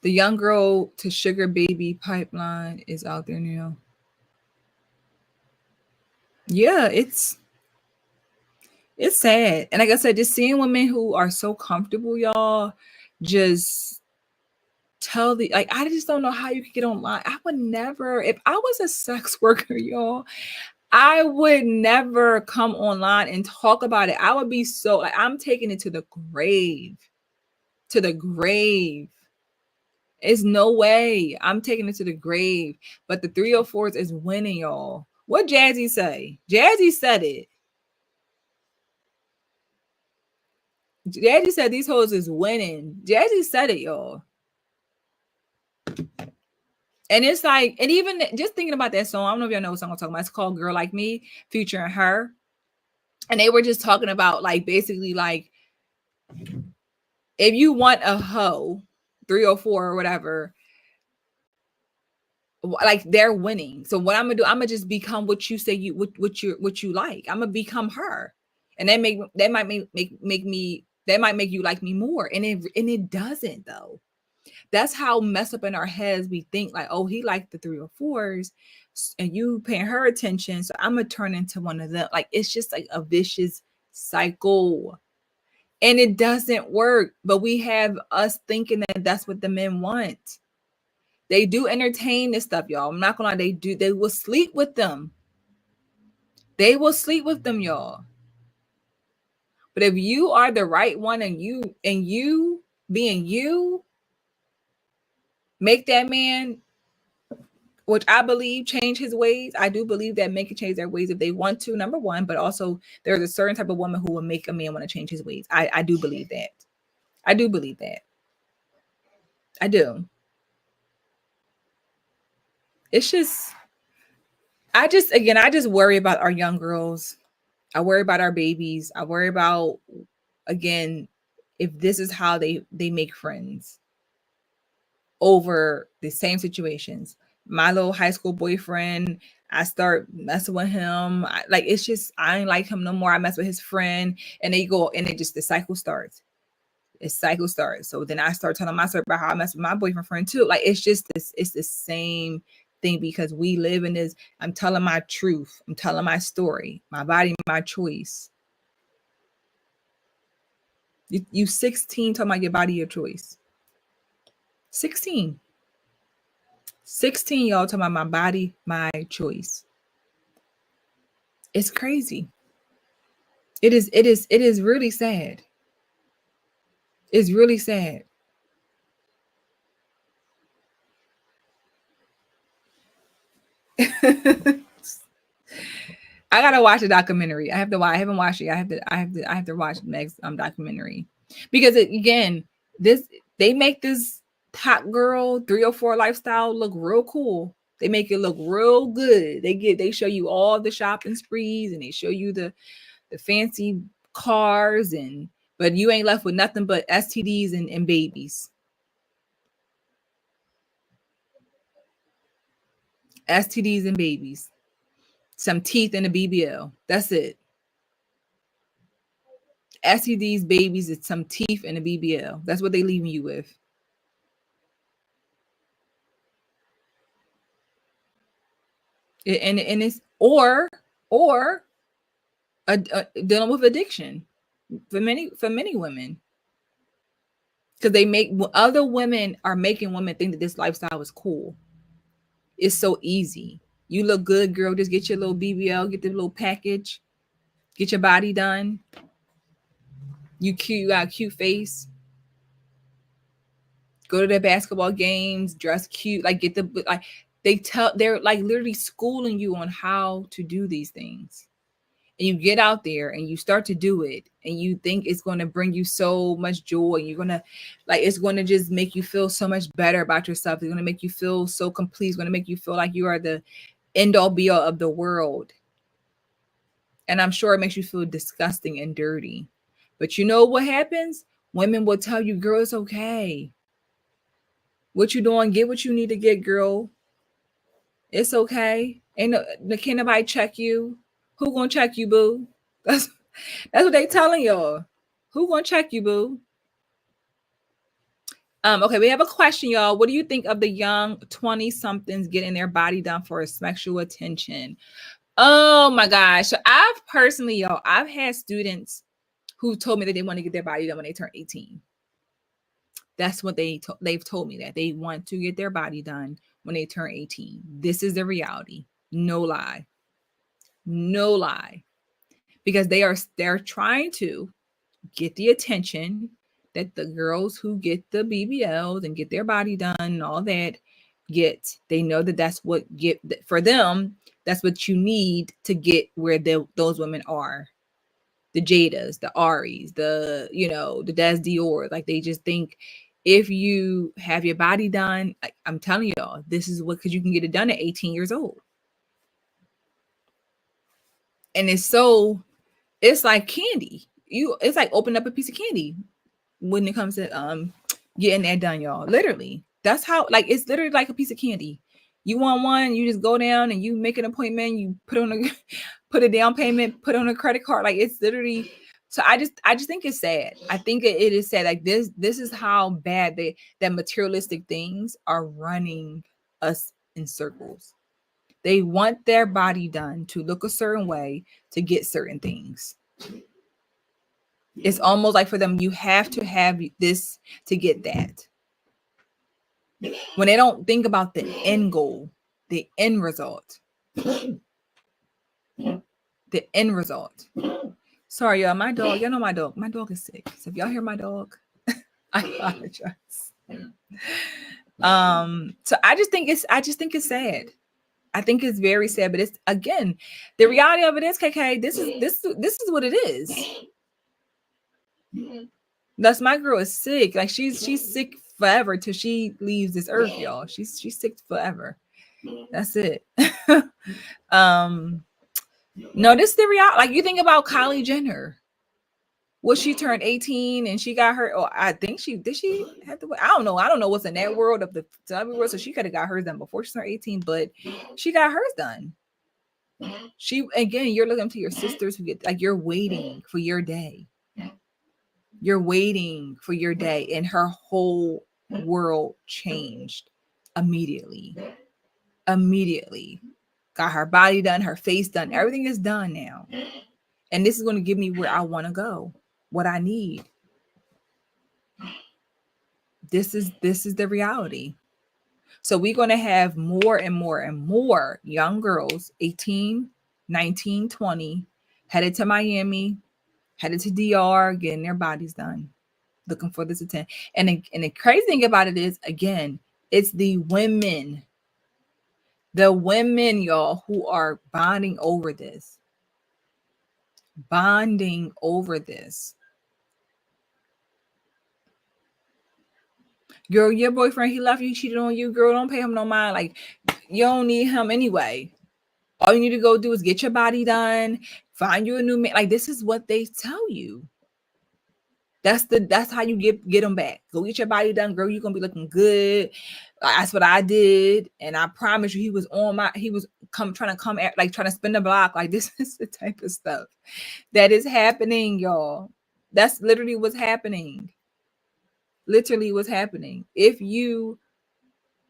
The young girl to sugar baby pipeline is out there now. Yeah, it's sad. And like I said, just seeing women who are so comfortable, y'all, just I just don't know how you could get online. I would never, if I was a sex worker, y'all, I would never come online and talk about it. I would be so, like, I'm taking it to the grave. To the grave. It's no way. I'm taking it to the grave. But the 304s is winning, y'all. What Jazzy say? Jazzy said it. Jazzy said these hoes is winning. Jazzy said it, y'all. And it's like, and even just thinking about that song, I don't know if y'all know what song I'm talking about. It's called Girl Like Me, featuring her. And they were just talking about, like, basically, like, if you want a hoe, 304 or whatever, like, they're winning. So what I'm gonna do, I'm gonna just become what you say what you like. I'm gonna become her. And that might make you like me more. And it doesn't, though. That's how messed up in our heads we think, like, oh, he liked the 304s and you paying her attention, so I'm gonna turn into one of them. Like, it's just like a vicious cycle, and it doesn't work. But we have us thinking that that's what the men want. They do entertain this stuff, y'all. I'm not gonna lie, they will sleep with them. They will sleep with them, y'all. But if you are the right one, and you being you, make that man, which I believe, change his ways. I do believe that men can change their ways if they want to, number one, but also there's a certain type of woman who will make a man want to change his ways. I do believe that. I do believe that. I do. It's just, I just worry about our young girls. I worry about our babies. I worry about, again, if this is how they make friends over the same situations. my little high school boyfriend, I start messing with him. Like, it's just, I ain't like him no more. I mess with his friend, and they go, and it just, the cycle starts. So then I start telling my story about how I mess with my boyfriend friend too. Like, it's just this, it's the same thing, because we live in this. I'm telling my truth. I'm telling my story. My body, my choice. You 16 talking about your body, your choice. 16. 16, y'all talking about my body, my choice. It's crazy. It is really sad. It's really sad. I gotta watch a documentary. I have to watch. I haven't watched it. I have to watch the next documentary, because again, this, they make this hot girl 304 lifestyle look real cool. They make it look real good. They show you all the shopping sprees, and they show you the fancy cars, and but you ain't left with nothing but STDs and babies. STDs and babies. Some teeth and a BBL. That's it. STDs, babies, it's some teeth and a BBL. That's what they leaving you with. And it's or dealing with addiction for many women, because they make, other women are making women think that this lifestyle is cool. It's so easy. You look good, girl. Just get your little BBL, get the little package, get your body done. You cute, you got a cute face. Go to their basketball games, dress cute, like get the, like, they're like literally schooling you on how to do these things. And you get out there and you start to do it, and you think it's going to bring you so much joy. You're going to, like, it's going to just make you feel so much better about yourself. It's going to make you feel so complete. It's going to make you feel like you are the end all be all of the world. And I'm sure it makes you feel disgusting and dirty. But you know what happens? Women will tell you, girl, it's okay. What you doing? Get what you need to get, girl. It's okay. Ain't no, can't nobody check you. Who gonna check you, boo? That's what they telling y'all. Who gonna check you, boo? Okay, we have a question, y'all. What do you think of the young 20 somethings getting their body done for sexual attention? Oh my gosh. So I've personally, y'all, I've had students who told me that they want to get their body done when they turn 18. That's what they've told me, that they want to get their body done when they turn 18. This is the reality. No lie. No lie. Because they're trying to get the attention that the girls who get the BBLs and get their body done and all that get. They know that that's what get for them. That's what you need to get where those women are. The Jadas, the Aries, the the Des Dior. Like, they just think if you have your body done, I'm telling y'all, this is what, because you can get it done at 18 years old. And it's like candy. It's like opening up a piece of candy when it comes to getting that done, y'all. Literally. That's how, like, it's literally like a piece of candy. You want one, you just go down and you make an appointment, you put a down payment, put on a credit card. Like, it's literally. So I just think it's sad. I think it is sad. Like, this is how bad that materialistic things are running us in circles. They want their body done to look a certain way to get certain things. It's almost like for them, you have to have this to get that. When they don't think about the end goal, the end result. The end result. Sorry, y'all. My dog, y'all know my dog. My dog is sick. So if y'all hear my dog, I apologize. So I just think it's sad. I think it's very sad. But it's, again, the reality of it is, KK, this is what it is. That's, my girl is sick. Like, she's sick forever till she leaves this earth, y'all. She's sick forever. That's it. No, this is the reality. Like, you think about Kylie Jenner. Well, she turned 18 and she got her. Oh, I think she did. She have to. I don't know. I don't know what's in that world of the W world. So she could have got hers done before she turned 18, but she got hers done. She again, you're looking to your sisters who get like you're waiting for your day. You're waiting for your day, and her whole world changed immediately. Immediately, got her body done, her face done. Everything is done now, and this is going to give me where I want to go, what I need. This is the reality. So we're going to have more and more and more young girls, 18, 19, 20, headed to Miami, headed to DR, getting their bodies done, looking for this attention. And the crazy thing about it is, again, it's the women, y'all, who are bonding over this. Girl, your boyfriend, he left you, cheated on you. Girl, don't pay him no mind. Like, you don't need him anyway. All you need to go do is get your body done, find you a new man. Like, this is what they tell you. That's how you get them back. Go get your body done, girl. You're gonna be looking good. That's what I did, and I promise you, he was trying to come at, like trying to spin the block. Like, this is the type of stuff that is happening, y'all. That's literally what's happening. Literally what's happening. If you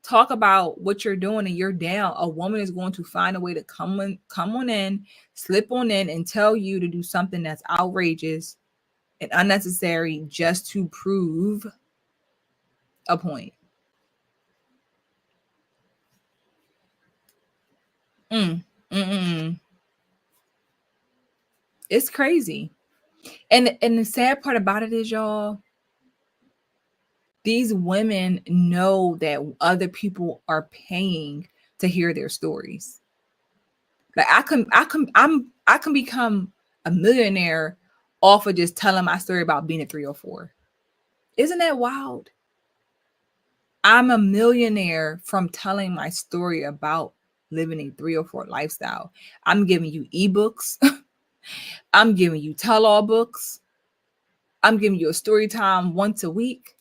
talk about what you're doing and you're down, a woman is going to find a way to come on in, slip on in, and tell you to do something that's outrageous and unnecessary just to prove a point. Mm, mm. It's crazy. And the sad part about it is, y'all, these women know that other people are paying to hear their stories. Like, I can become a millionaire off of just telling my story about being a 304. Isn't that wild? I'm a millionaire from telling my story about living a 304 lifestyle. I'm giving you ebooks. I'm giving you tell-all books. I'm giving you a story time once a week.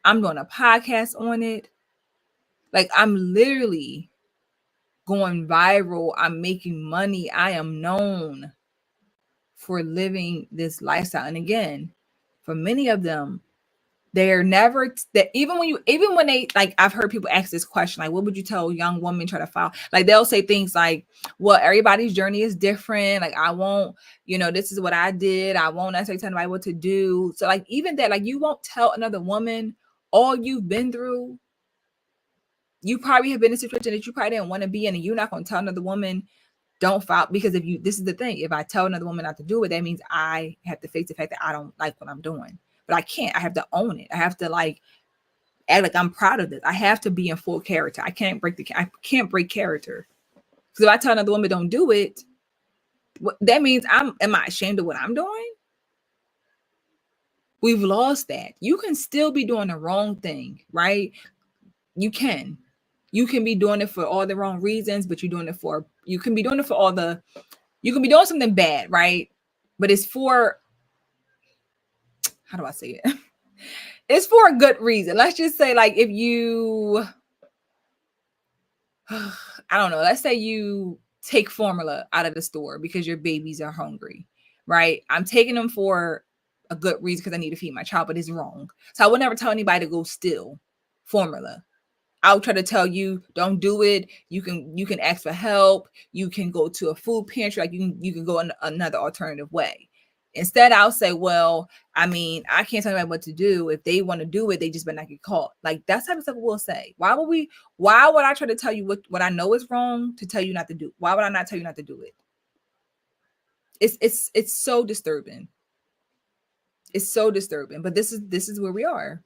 I'm doing a podcast on it. Like, I'm literally going viral. I'm making money. I am known for living this lifestyle. And again, for many of them, they're never that even when they, like, I've heard people ask this question, like, what would you tell a young woman try to follow? Like, they'll say things like, well, everybody's journey is different. Like, I won't, this is what I did. I won't necessarily tell anybody what to do. So, like, even that, like, you won't tell another woman all you've been through. You probably have been in a situation that you probably didn't want to be in, and you're not going to tell another woman don't follow, because this is the thing. If I tell another woman not to do it, that means I have to face the fact that I don't like what I'm doing. But I can't. I have to own it. I have to, like, act like I'm proud of this. I have to be in full character. I can't break character. Because if I tell another woman don't do it, that means am I ashamed of what I'm doing? We've lost that. You can still be doing the wrong thing, right? You can be doing it for all the wrong reasons, but you can be doing it for you can be doing something bad, right? But it's for, how do I say it? It's for a good reason. Let's just say, like, if you, I don't know, let's say you take formula out of the store because your babies are hungry, right? I'm taking them for a good reason because I need to feed my child, but it's wrong. So I would never tell anybody to go steal formula. I'll try to tell you, don't do it. You can ask for help. You can go to a food pantry. Like, you can go in another alternative way. Instead, I'll say, well, I mean, I can't tell anybody what to do. If they want to do it, they just better not get caught. Like, that's type of stuff we'll say. Why would I try to tell you what I know is wrong to tell you not to do? Why would I not tell you not to do it? It's so disturbing. It's so disturbing. But this is where we are.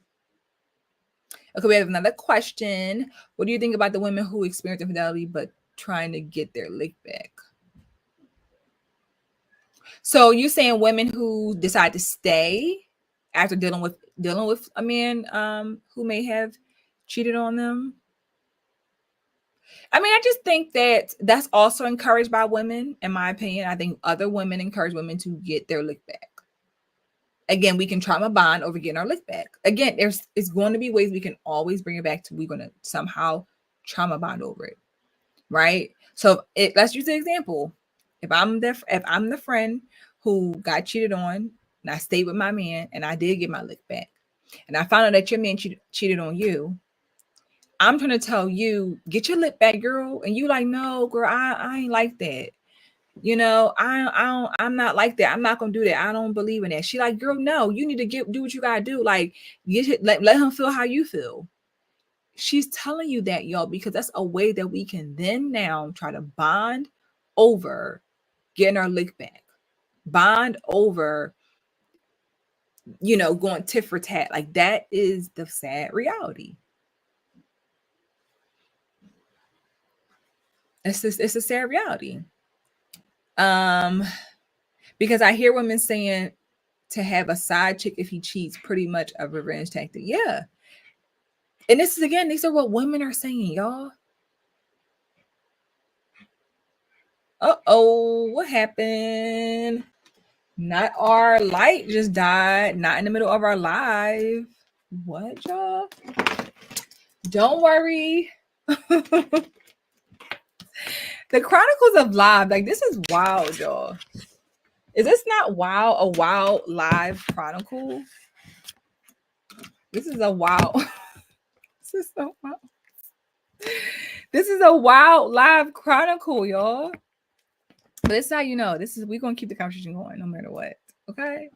Okay, we have another question. What do you think about the women who experience infidelity but trying to get their lick back? So you saying women who decide to stay after dealing with a man who may have cheated on them? I mean, I just think that that's also encouraged by women, in my opinion. I think other women encourage women to get their lick back. Again, we can trauma bond over getting our lick back. Again, it's going to be ways we can always bring it back to we're going to somehow trauma bond over it, right? So let's use the example. If I'm the friend who got cheated on and I stayed with my man and I did get my lick back, and I found out that your man cheated on you, I'm trying to tell you, get your lick back, girl. And you like, no, girl, I ain't like that. You know, I'm not like that. I'm not gonna do that. I don't believe in that. She like, girl, no, you need to do what you gotta do. Like, let him feel how you feel. She's telling you that, y'all, because that's a way that we can then now try to bond over getting our lick back, bond over, you know, going tit for tat. Like, that is the sad reality. It's a sad reality. Because I hear women saying to have a side chick if he cheats, pretty much a revenge tactic. Yeah. And this is, again, these are what women are saying, y'all. Uh-oh, what happened? Not our light just died. Not in the middle of our live. What, y'all? Don't worry. The Chronicles of Live. Like, this is wild, y'all. Is this not wild? A wild live chronicle? This is a wild. This is so wild. This is a wild live chronicle, y'all. But this is how you know. We're gonna keep the conversation going no matter what. Okay.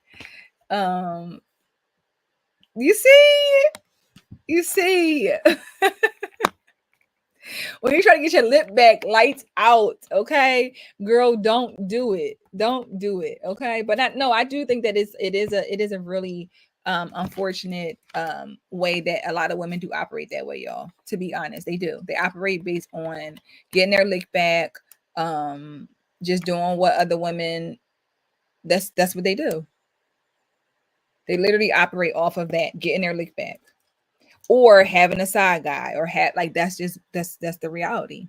You see. When you try to get your lip back, lights out, okay, girl, don't do it. Don't do it, okay. But I do think that it is a really unfortunate way that a lot of women do operate that way, y'all. To be honest, they do. They operate based on getting their lick back, just doing what other women. That's what they do. They literally operate off of that, getting their lick back, or having a side guy, or that's the reality.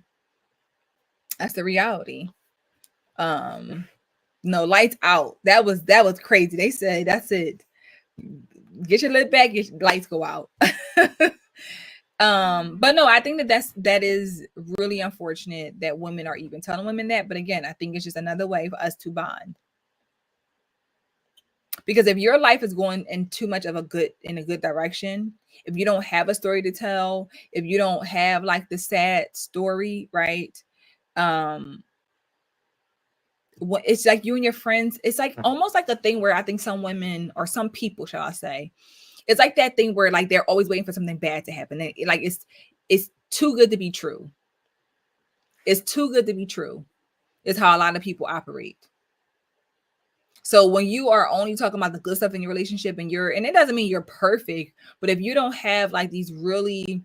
That's the reality. No, lights out. That was crazy. They say that's it. Get your lip back, your lights go out. But no, I think that is really unfortunate that women are even telling women that. But again, I think it's just another way for us to bond. Because if your life is going in too much of a good direction, if you don't have a story to tell, if you don't have like the sad story, right? It's like you and your friends, it's like almost like a thing where I think some women, or some people, shall I say, it's like that thing where like they're always waiting for something bad to happen. Like it's too good to be true. It's too good to be true. Is how a lot of people operate. So when you are only talking about the good stuff in your relationship, and it doesn't mean you're perfect, but if you don't have like these really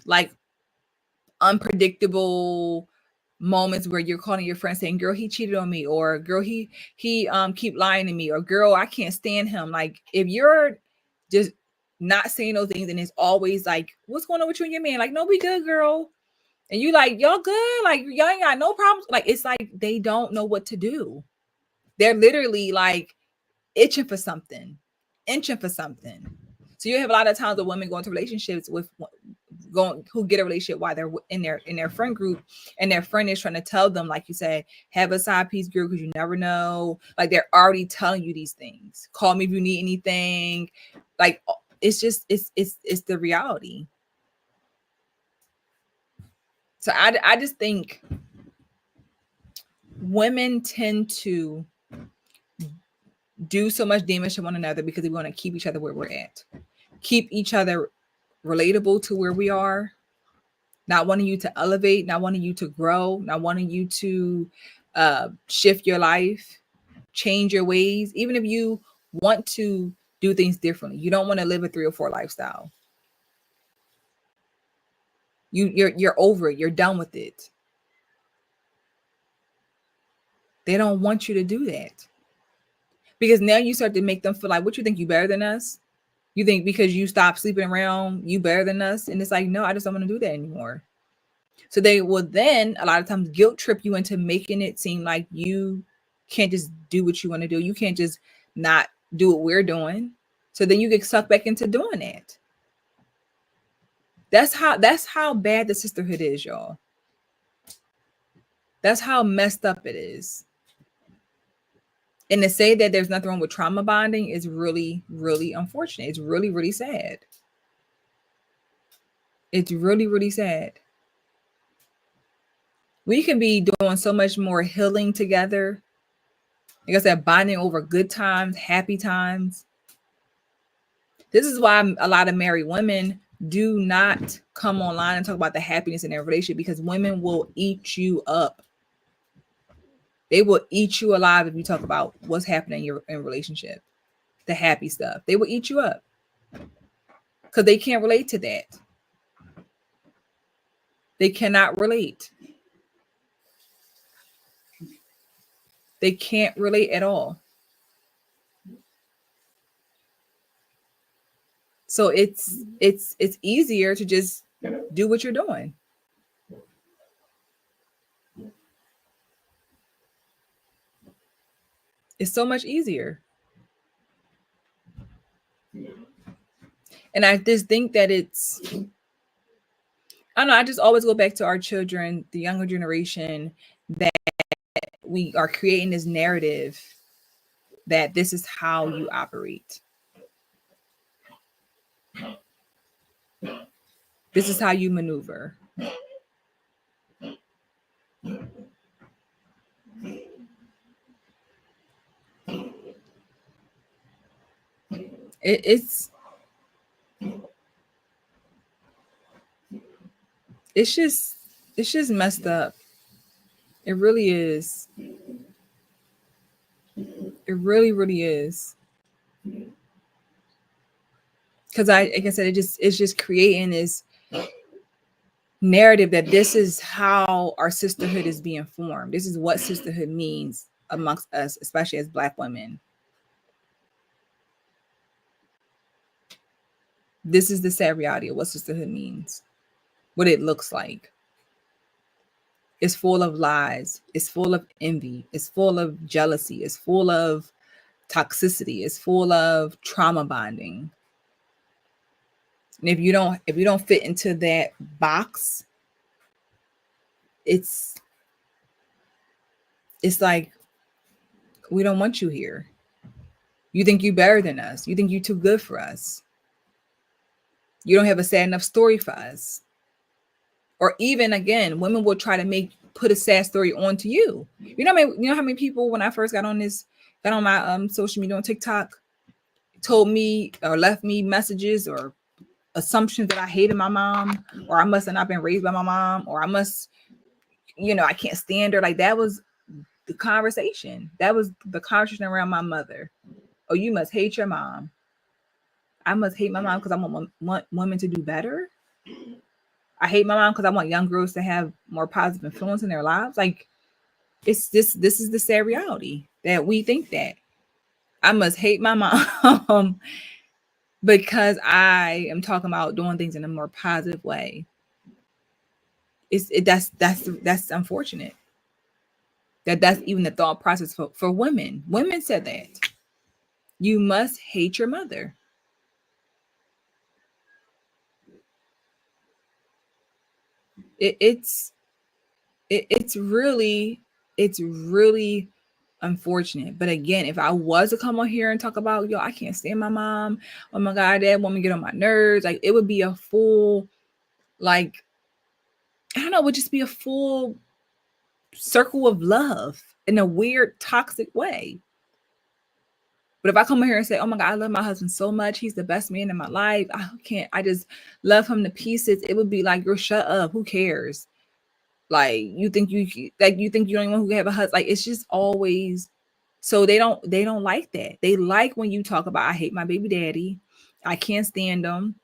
like unpredictable moments where you're calling your friend saying, girl, he cheated on me, or girl, he keep lying to me, or girl, I can't stand him. Like, if you're just not saying those things, and it's always like, what's going on with you and your man? Like, no, we good, girl. And you like, y'all good? Like, y'all ain't got no problems? Like, it's like they don't know what to do. They're literally like itching for something. So you have a lot of times the women go into relationships who get a relationship while they're in their friend group, and their friend is trying to tell them, like you said, have a side piece, girl, because you never know. Like, they're already telling you these things. Call me if you need anything. Like, it's just it's the reality. So I just think women tend to do so much damage to one another because we want to keep each other where we're at, keep each other relatable to where we are, not wanting you to elevate, not wanting you to grow, not wanting you to shift your life, change your ways. Even if you want to do things differently, you don't want to live a 304 lifestyle. You're over it. You're done with it. They don't want you to do that, because now you start to make them feel like, what, you think you better than us? You think because you stop sleeping around, you better than us? And it's like, no, I just don't want to do that anymore. So they will then a lot of times guilt trip you into making it seem like you can't just do what you want to do. You can't just not do what we're doing. So then you get sucked back into doing that. That's how bad the sisterhood is, y'all. That's how messed up it is. And to say that there's nothing wrong with trauma bonding is really, really unfortunate. It's really, really sad. It's really, really sad. We can be doing so much more healing together. Like I said, bonding over good times, happy times. This is why a lot of married women do not come online and talk about the happiness in their relationship, because women will eat you up. They will eat you alive if you talk about what's happening in your relationship, the happy stuff. They will eat you up because they can't relate to that. They cannot relate. They can't relate at all. So it's easier to just do what you're doing. It's so much easier. And I just think that it's, I don't know, I just always go back to our children, the younger generation, that we are creating this narrative that this is how you operate. This is how you maneuver. It's just messed up. It really is. It really, really is. Because like I said, it's just creating this narrative that this is how our sisterhood is being formed. This is what sisterhood means amongst us, especially as Black women. This is the sad reality of what sisterhood means, what it looks like. It's full of lies. It's full of envy. It's full of jealousy. It's full of toxicity. It's full of trauma bonding. And if you don't fit into that box, it's like, we don't want you here. You think you better than us. You think you're too good for us. You don't have a sad enough story for us. Or even, again, women will try to put a sad story onto you. You know how many people, when I first got on my social media on TikTok, told me or left me messages or assumptions that I hated my mom, or I must have not been raised by my mom, or I must, I can't stand her. Like, that was the conversation. That was the conversation around my mother. Oh, you must hate your mom. I must hate my mom because I want women to do better. I hate my mom because I want young girls to have more positive influence in their lives. Like, it's this is the sad reality that we think that I must hate my mom because I am talking about doing things in a more positive way. That's unfortunate. That's even the thought process for women. Women said that. You must hate your mother. It's really unfortunate. But again, if I was to come on here and talk about, I can't stand my mom, oh my God, that woman get on my nerves, like, it would be a full, like, I don't know, it would just be a full circle of love in a weird, toxic way. But if I come here and say, oh my God, I love my husband so much, he's the best man in my life, I just love him to pieces, it would be like, you're shut up, who cares? Like, you think you don't even want to have a husband. Like, it's just always, so they don't like that. They like when you talk about, I hate my baby daddy, I can't stand him.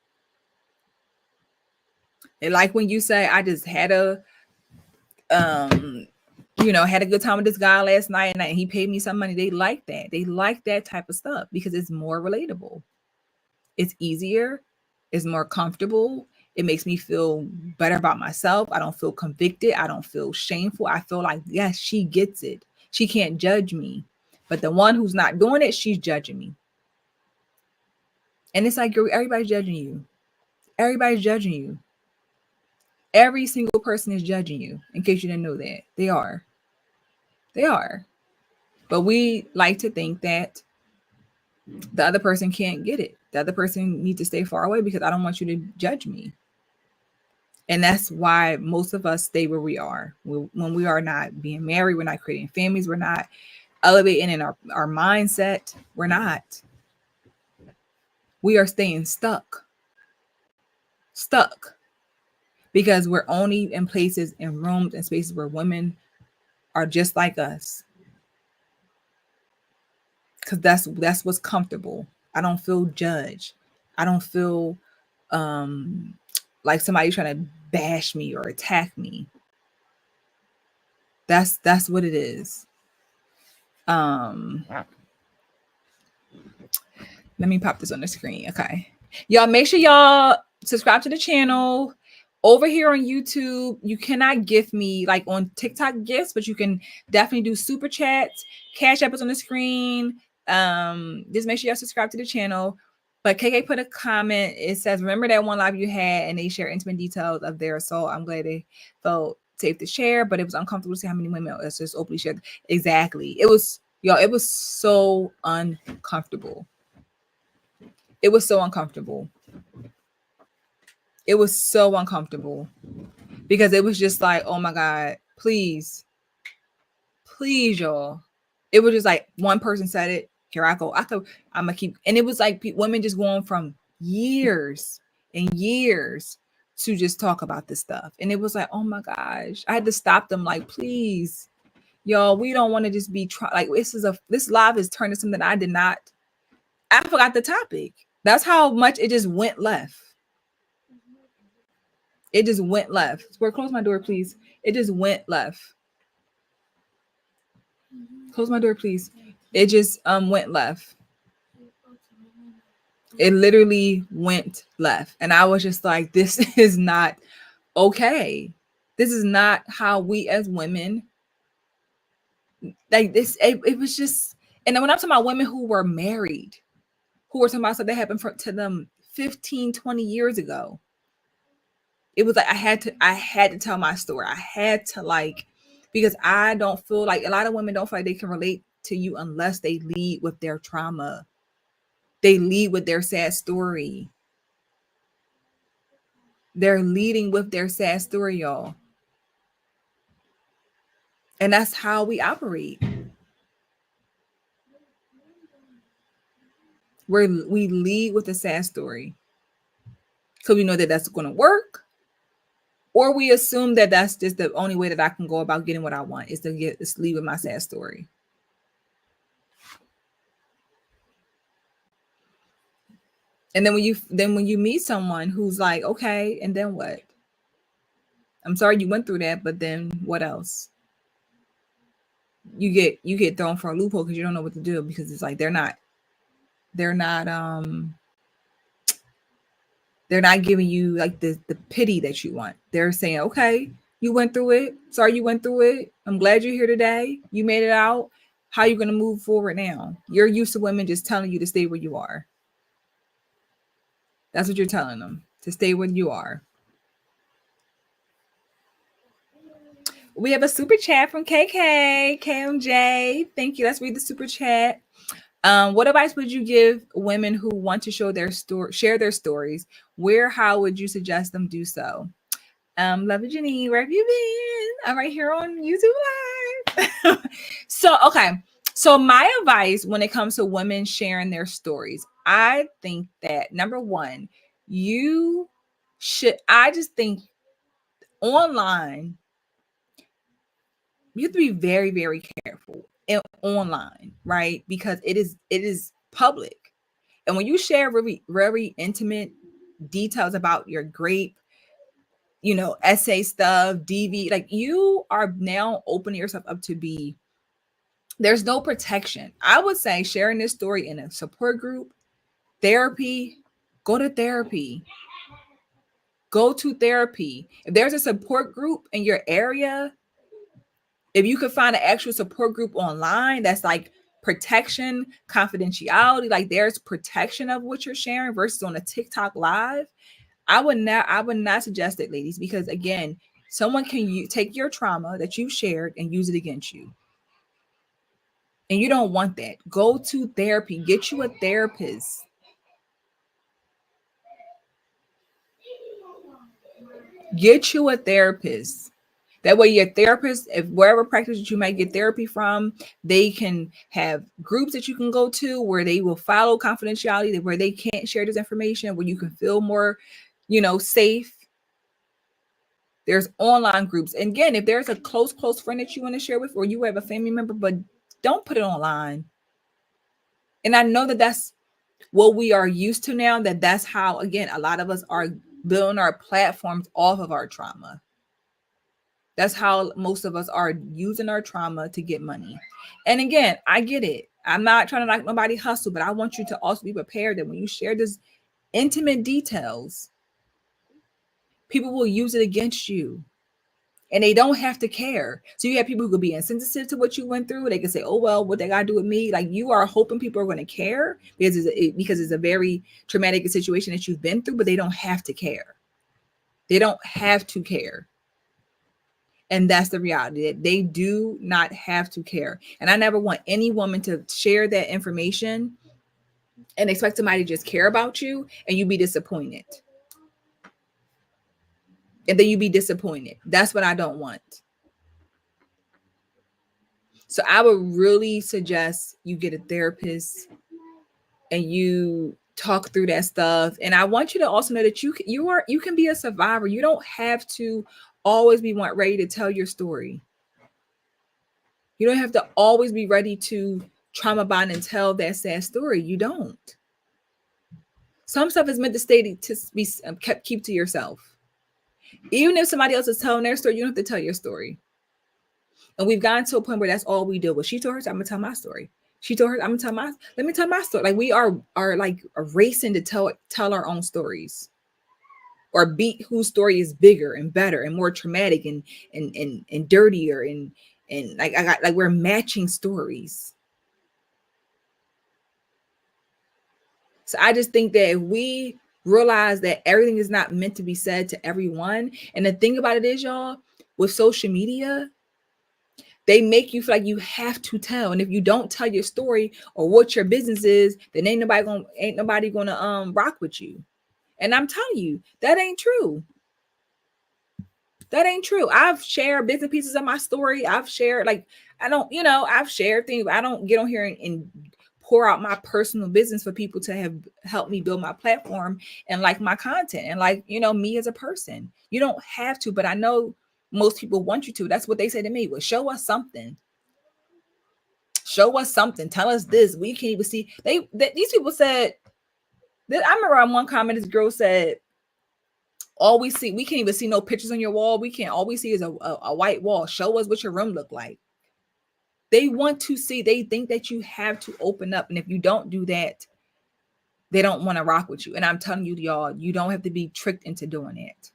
They like when you say, I just had a had a good time with this guy last night and he paid me some money. They like that. They like that type of stuff because it's more relatable. It's easier. It's more comfortable. It makes me feel better about myself. I don't feel convicted. I don't feel shameful. I feel like, yes, she gets it. She can't judge me. But the one who's not doing it, she's judging me. And it's like everybody's judging you. Everybody's judging you. Every single person is judging you. In case you didn't know that, they are. They are. But we like to think that the other person can't get it. The other person needs to stay far away because I don't want you to judge me. And that's why most of us stay where we are. When we are not being married, we're not creating families, we're not elevating in our mindset. We're not. We are staying stuck. Stuck. Because we're only in places and rooms and spaces where women are just like us. Because that's what's comfortable. I don't feel judged. I don't feel like somebody trying to bash me or attack me. That's what it is. Let me pop this on the screen. Okay. Y'all make sure y'all subscribe to the channel. Over here on YouTube, you cannot gift me like on TikTok gifts, but you can definitely do super chats. Cash App is on the screen. Just make sure y'all subscribe to the channel. But KK put a comment. It says, remember that one live you had and they share intimate details of their assault. I'm glad they felt safe to share, but it was uncomfortable to see how many women just openly shared. Exactly. It was, y'all, it was so uncomfortable. It was so uncomfortable. It was so uncomfortable because it was just like, oh my God, please, y'all. It was just like one person said it. Here I go. I'm gonna keep, and it was like women just going from years and years to just talk about this stuff. And it was like, oh my gosh, I had to stop them. Like, please, y'all, we don't want to just be like, this live is turning something I forgot the topic. That's how much it just went left. It just went left. Square, close my door, please. It just went left. Close my door, please. It just went left. It literally went left. And I was just like, this is not okay. This is not how we as women, like this, it was just, and then when I'm talking about women who were married, who were talking about stuff that happened to them 15, 20 years ago. It was like I had to tell my story. I had to, like, because I don't feel like, a lot of women don't feel like they can relate to you unless they lead with their trauma. They lead with their sad story. They're leading with their sad story, y'all. And that's how we operate. We lead with a sad story. So we know that that's going to work. Or we assume that that's just the only way that I can go about getting what I want is to lead with my sad story. And then when you meet someone who's like, okay, and then what? I'm sorry you went through that, but then what else? You get thrown for a loophole because you don't know what to do, because it's like they're not giving you like the pity that you want. They're saying, okay, you went through it. Sorry you went through it. I'm glad you're here today. You made it out. How are you going to move forward now? You're used to women just telling you to stay where you are. That's what you're telling them, to stay where you are. We have a super chat from KMJ. Thank you. Let's read the super chat. What advice would you give women who want to share their stories? How would you suggest them do so? Love it, Janine. Where have you been? I'm right here on YouTube Live. So my advice when it comes to women sharing their stories, I think that number one, I just think online, you have to be very, very careful online, right? Because it is public. And when you share very, very intimate details about your grape, essay stuff, DV, like, you are now opening yourself up to be, there's no protection. I would say sharing this story in a support group, therapy, go to therapy. Go to therapy. If there's a support group in your area, If you could find an actual support group online that's like protection, confidentiality, like there's protection of what you're sharing versus on a TikTok live, I would not suggest it, ladies, because again, someone can take your trauma that you shared and use it against you. And you don't want that. Go to therapy, get you a therapist. Get you a therapist. That way, your therapist, if wherever practice that you might get therapy from, they can have groups that you can go to where they will follow confidentiality, where they can't share this information, where you can feel more, safe. There's online groups. And again, if there's a close friend that you want to share with, or you have a family member, but don't put it online. And I know that that's what we are used to now, that's how, again, a lot of us are building our platforms off of our trauma. That's how most of us are using our trauma to get money. And again, I get it. I'm not trying to knock nobody hustle, but I want you to also be prepared that when you share this intimate details, people will use it against you. And they don't have to care. So you have people who could be insensitive to what you went through. They can say, "Oh well, what they got to do with me?" Like, you are hoping people are going to care because it's a very traumatic situation that you've been through, but they don't have to care. They don't have to care. And that's the reality, that they do not have to care. And I never want any woman to share that information and expect somebody to just care about you and you be disappointed. And then you be disappointed. That's what I don't want. So I would really suggest you get a therapist and you talk through that stuff. And I want you to also know that you can be a survivor. You don't have to always be ready to tell your story. You don't have to always be ready to trauma bond and tell that sad story. You don't. Some stuff is meant to stay to be keep to yourself. Even if somebody else is telling their story, you don't have to tell your story. And we've gotten to a point where that's all we do. Well, she told her, I'm gonna tell my story. She told her, I'm gonna let me tell my story. Like, we are like racing to tell our own stories, or beat whose story is bigger and better and more traumatic and dirtier and like I got like we're matching stories. So I just think that if we realize that everything is not meant to be said to everyone, and the thing about it is, y'all, with social media, they make you feel like you have to tell, and if you don't tell your story or what your business is, then ain't nobody gonna rock with you. And I'm telling you, that ain't true. That ain't true. I've shared bits and pieces of my story. I've shared, like, I've shared things. I don't get on here and pour out my personal business for people to have helped me build my platform and like my content and like, me as a person. You don't have to, but I know most people want you to. That's what they say to me. Well, show us something. Show us something. Tell us this. We can't even see. These people said that. I remember on one comment, this girl said, all we see, we can't even see no pictures on your wall. We can't, all we see is a white wall. Show us what your room look like. They want to see, they think that you have to open up. And if you don't do that, they don't want to rock with you. And I'm telling you, y'all, you don't have to be tricked into doing it.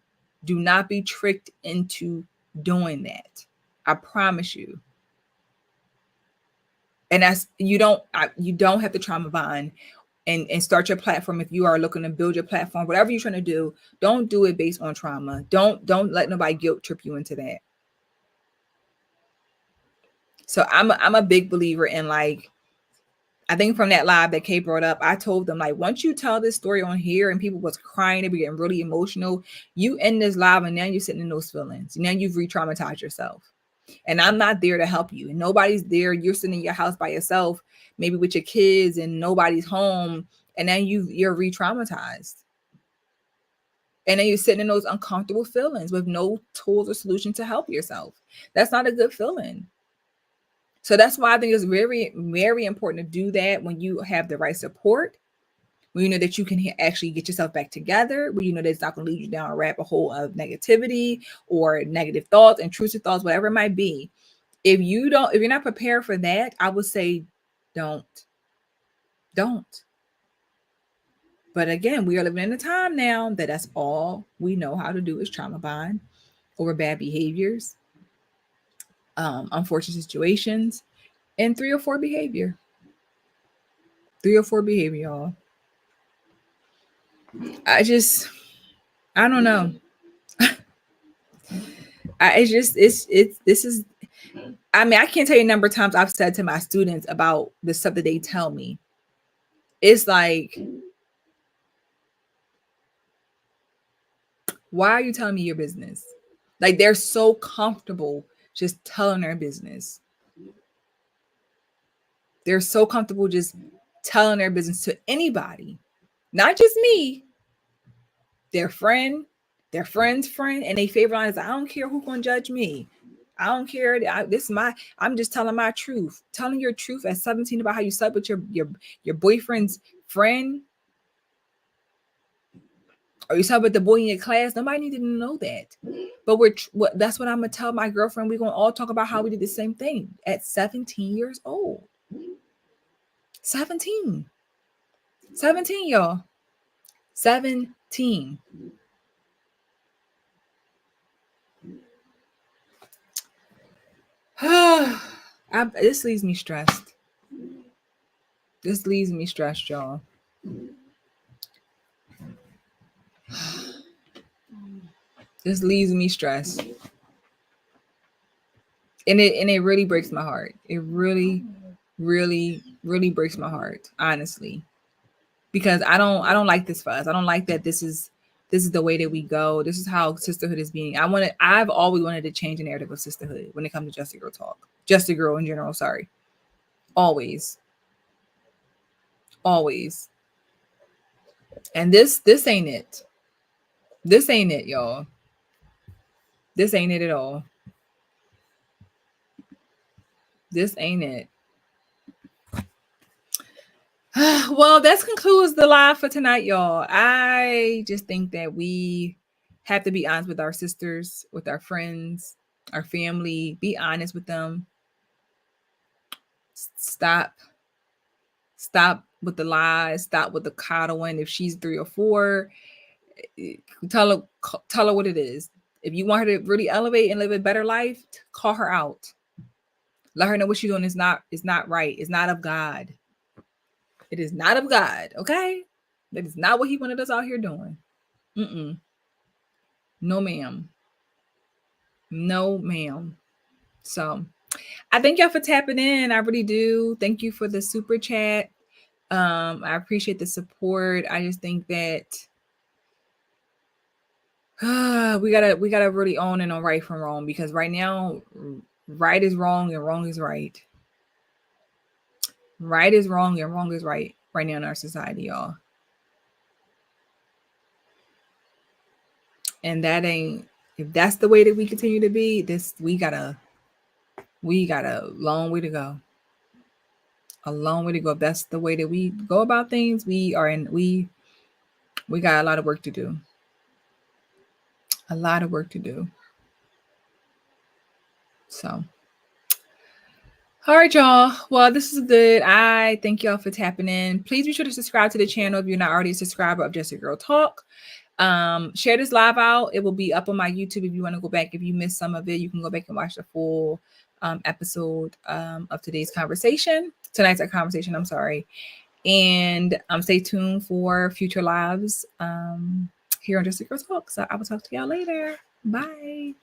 Do not be tricked into doing that. I promise you. And you don't have to trauma bond and start your platform. If you are looking to build your platform, whatever you're trying to do, don't do it based on trauma. Don't let nobody guilt trip you into that. So I'm a big believer in, like, I think from that live that Kay brought up, I told them, like, once you tell this story on here and people was crying, they be getting really emotional, you end this live and now you're sitting in those feelings. Now you've re-traumatized yourself. And I'm not there to help you. And nobody's there. You're sitting in your house by yourself, maybe with your kids, and nobody's home. And then you're re-traumatized. And then you're sitting in those uncomfortable feelings with no tools or solution to help yourself. That's not a good feeling. So that's why I think it's very, very important to do that when you have the right support, when you know that you can actually get yourself back together, when you know that it's not going to lead you down a rabbit hole of negativity or negative thoughts, intrusive thoughts, whatever it might be. If you're not prepared for that, I would say don't. But again, we are living in a time now that's all we know how to do is trauma bond over bad behaviors. unfortunate situations, and 304 behavior. 304 behavior, y'all. I don't know. This is, I mean, I can't tell you a number of times I've said to my students about the stuff that they tell me. It's like, why are you telling me your business? Like, they're so comfortable just telling their business. They're so comfortable just telling their business to anybody, not just me, their friend, their friend's friend, and they favorite line is, I don't care who's gonna judge me. I don't care. This is my. I'm just telling my truth. Telling your truth at 17 about how you slept with your boyfriend's friend, or you slept with the boy in your class. Nobody needed to know that. But that's what I'm gonna tell my girlfriend. We're gonna all talk about how we did the same thing at 17 years old. 17, 17, y'all. 17. This leaves me stressed. This leaves me stressed, y'all. This leaves me stressed. And it really breaks my heart. It really, really, really breaks my heart, honestly. Because I don't like this for us. I don't like that this is the way that we go. This is how sisterhood is being. I've always wanted to change the narrative of sisterhood when it comes to Just a Girl talk. Just a Girl in general, sorry. Always. Always. And this ain't it. This ain't it, y'all. This ain't it at all. This ain't it. Well, that concludes the live for tonight, y'all. I just think that we have to be honest with our sisters, with our friends, our family. Be honest with them. Stop with the lies. Stop with the coddling. If she's 3 or 4, tell her what it is. If you want her to really elevate and live a better life, call her out. Let her know what she's doing is not right. It's not of God. It is not of God. Okay, that is not what He wanted us out here doing. No, ma'am. No, ma'am. So I thank y'all for tapping in. I really do. Thank you for the super chat. I appreciate the support. I just think that we gotta really own and know right from wrong, because right now right is wrong and wrong is right. Right is wrong and wrong is right now in our society, y'all. And that ain't, if that's the way that we continue to be, we got a long way to go. A long way to go. If that's the way that we go about things, we got a lot of work to do. A lot of work to do. So, all right, y'all. Well, this is good. I thank y'all for tapping in. Please be sure to subscribe to the channel if you're not already a subscriber of Just a Girl Talk. Share this live out. It will be up on my YouTube if you want to go back. If you missed some of it, you can go back and watch the full episode of tonight's conversation. I'm sorry. And stay tuned for future lives here on Just a Girl Talk. So I will talk to y'all later. Bye.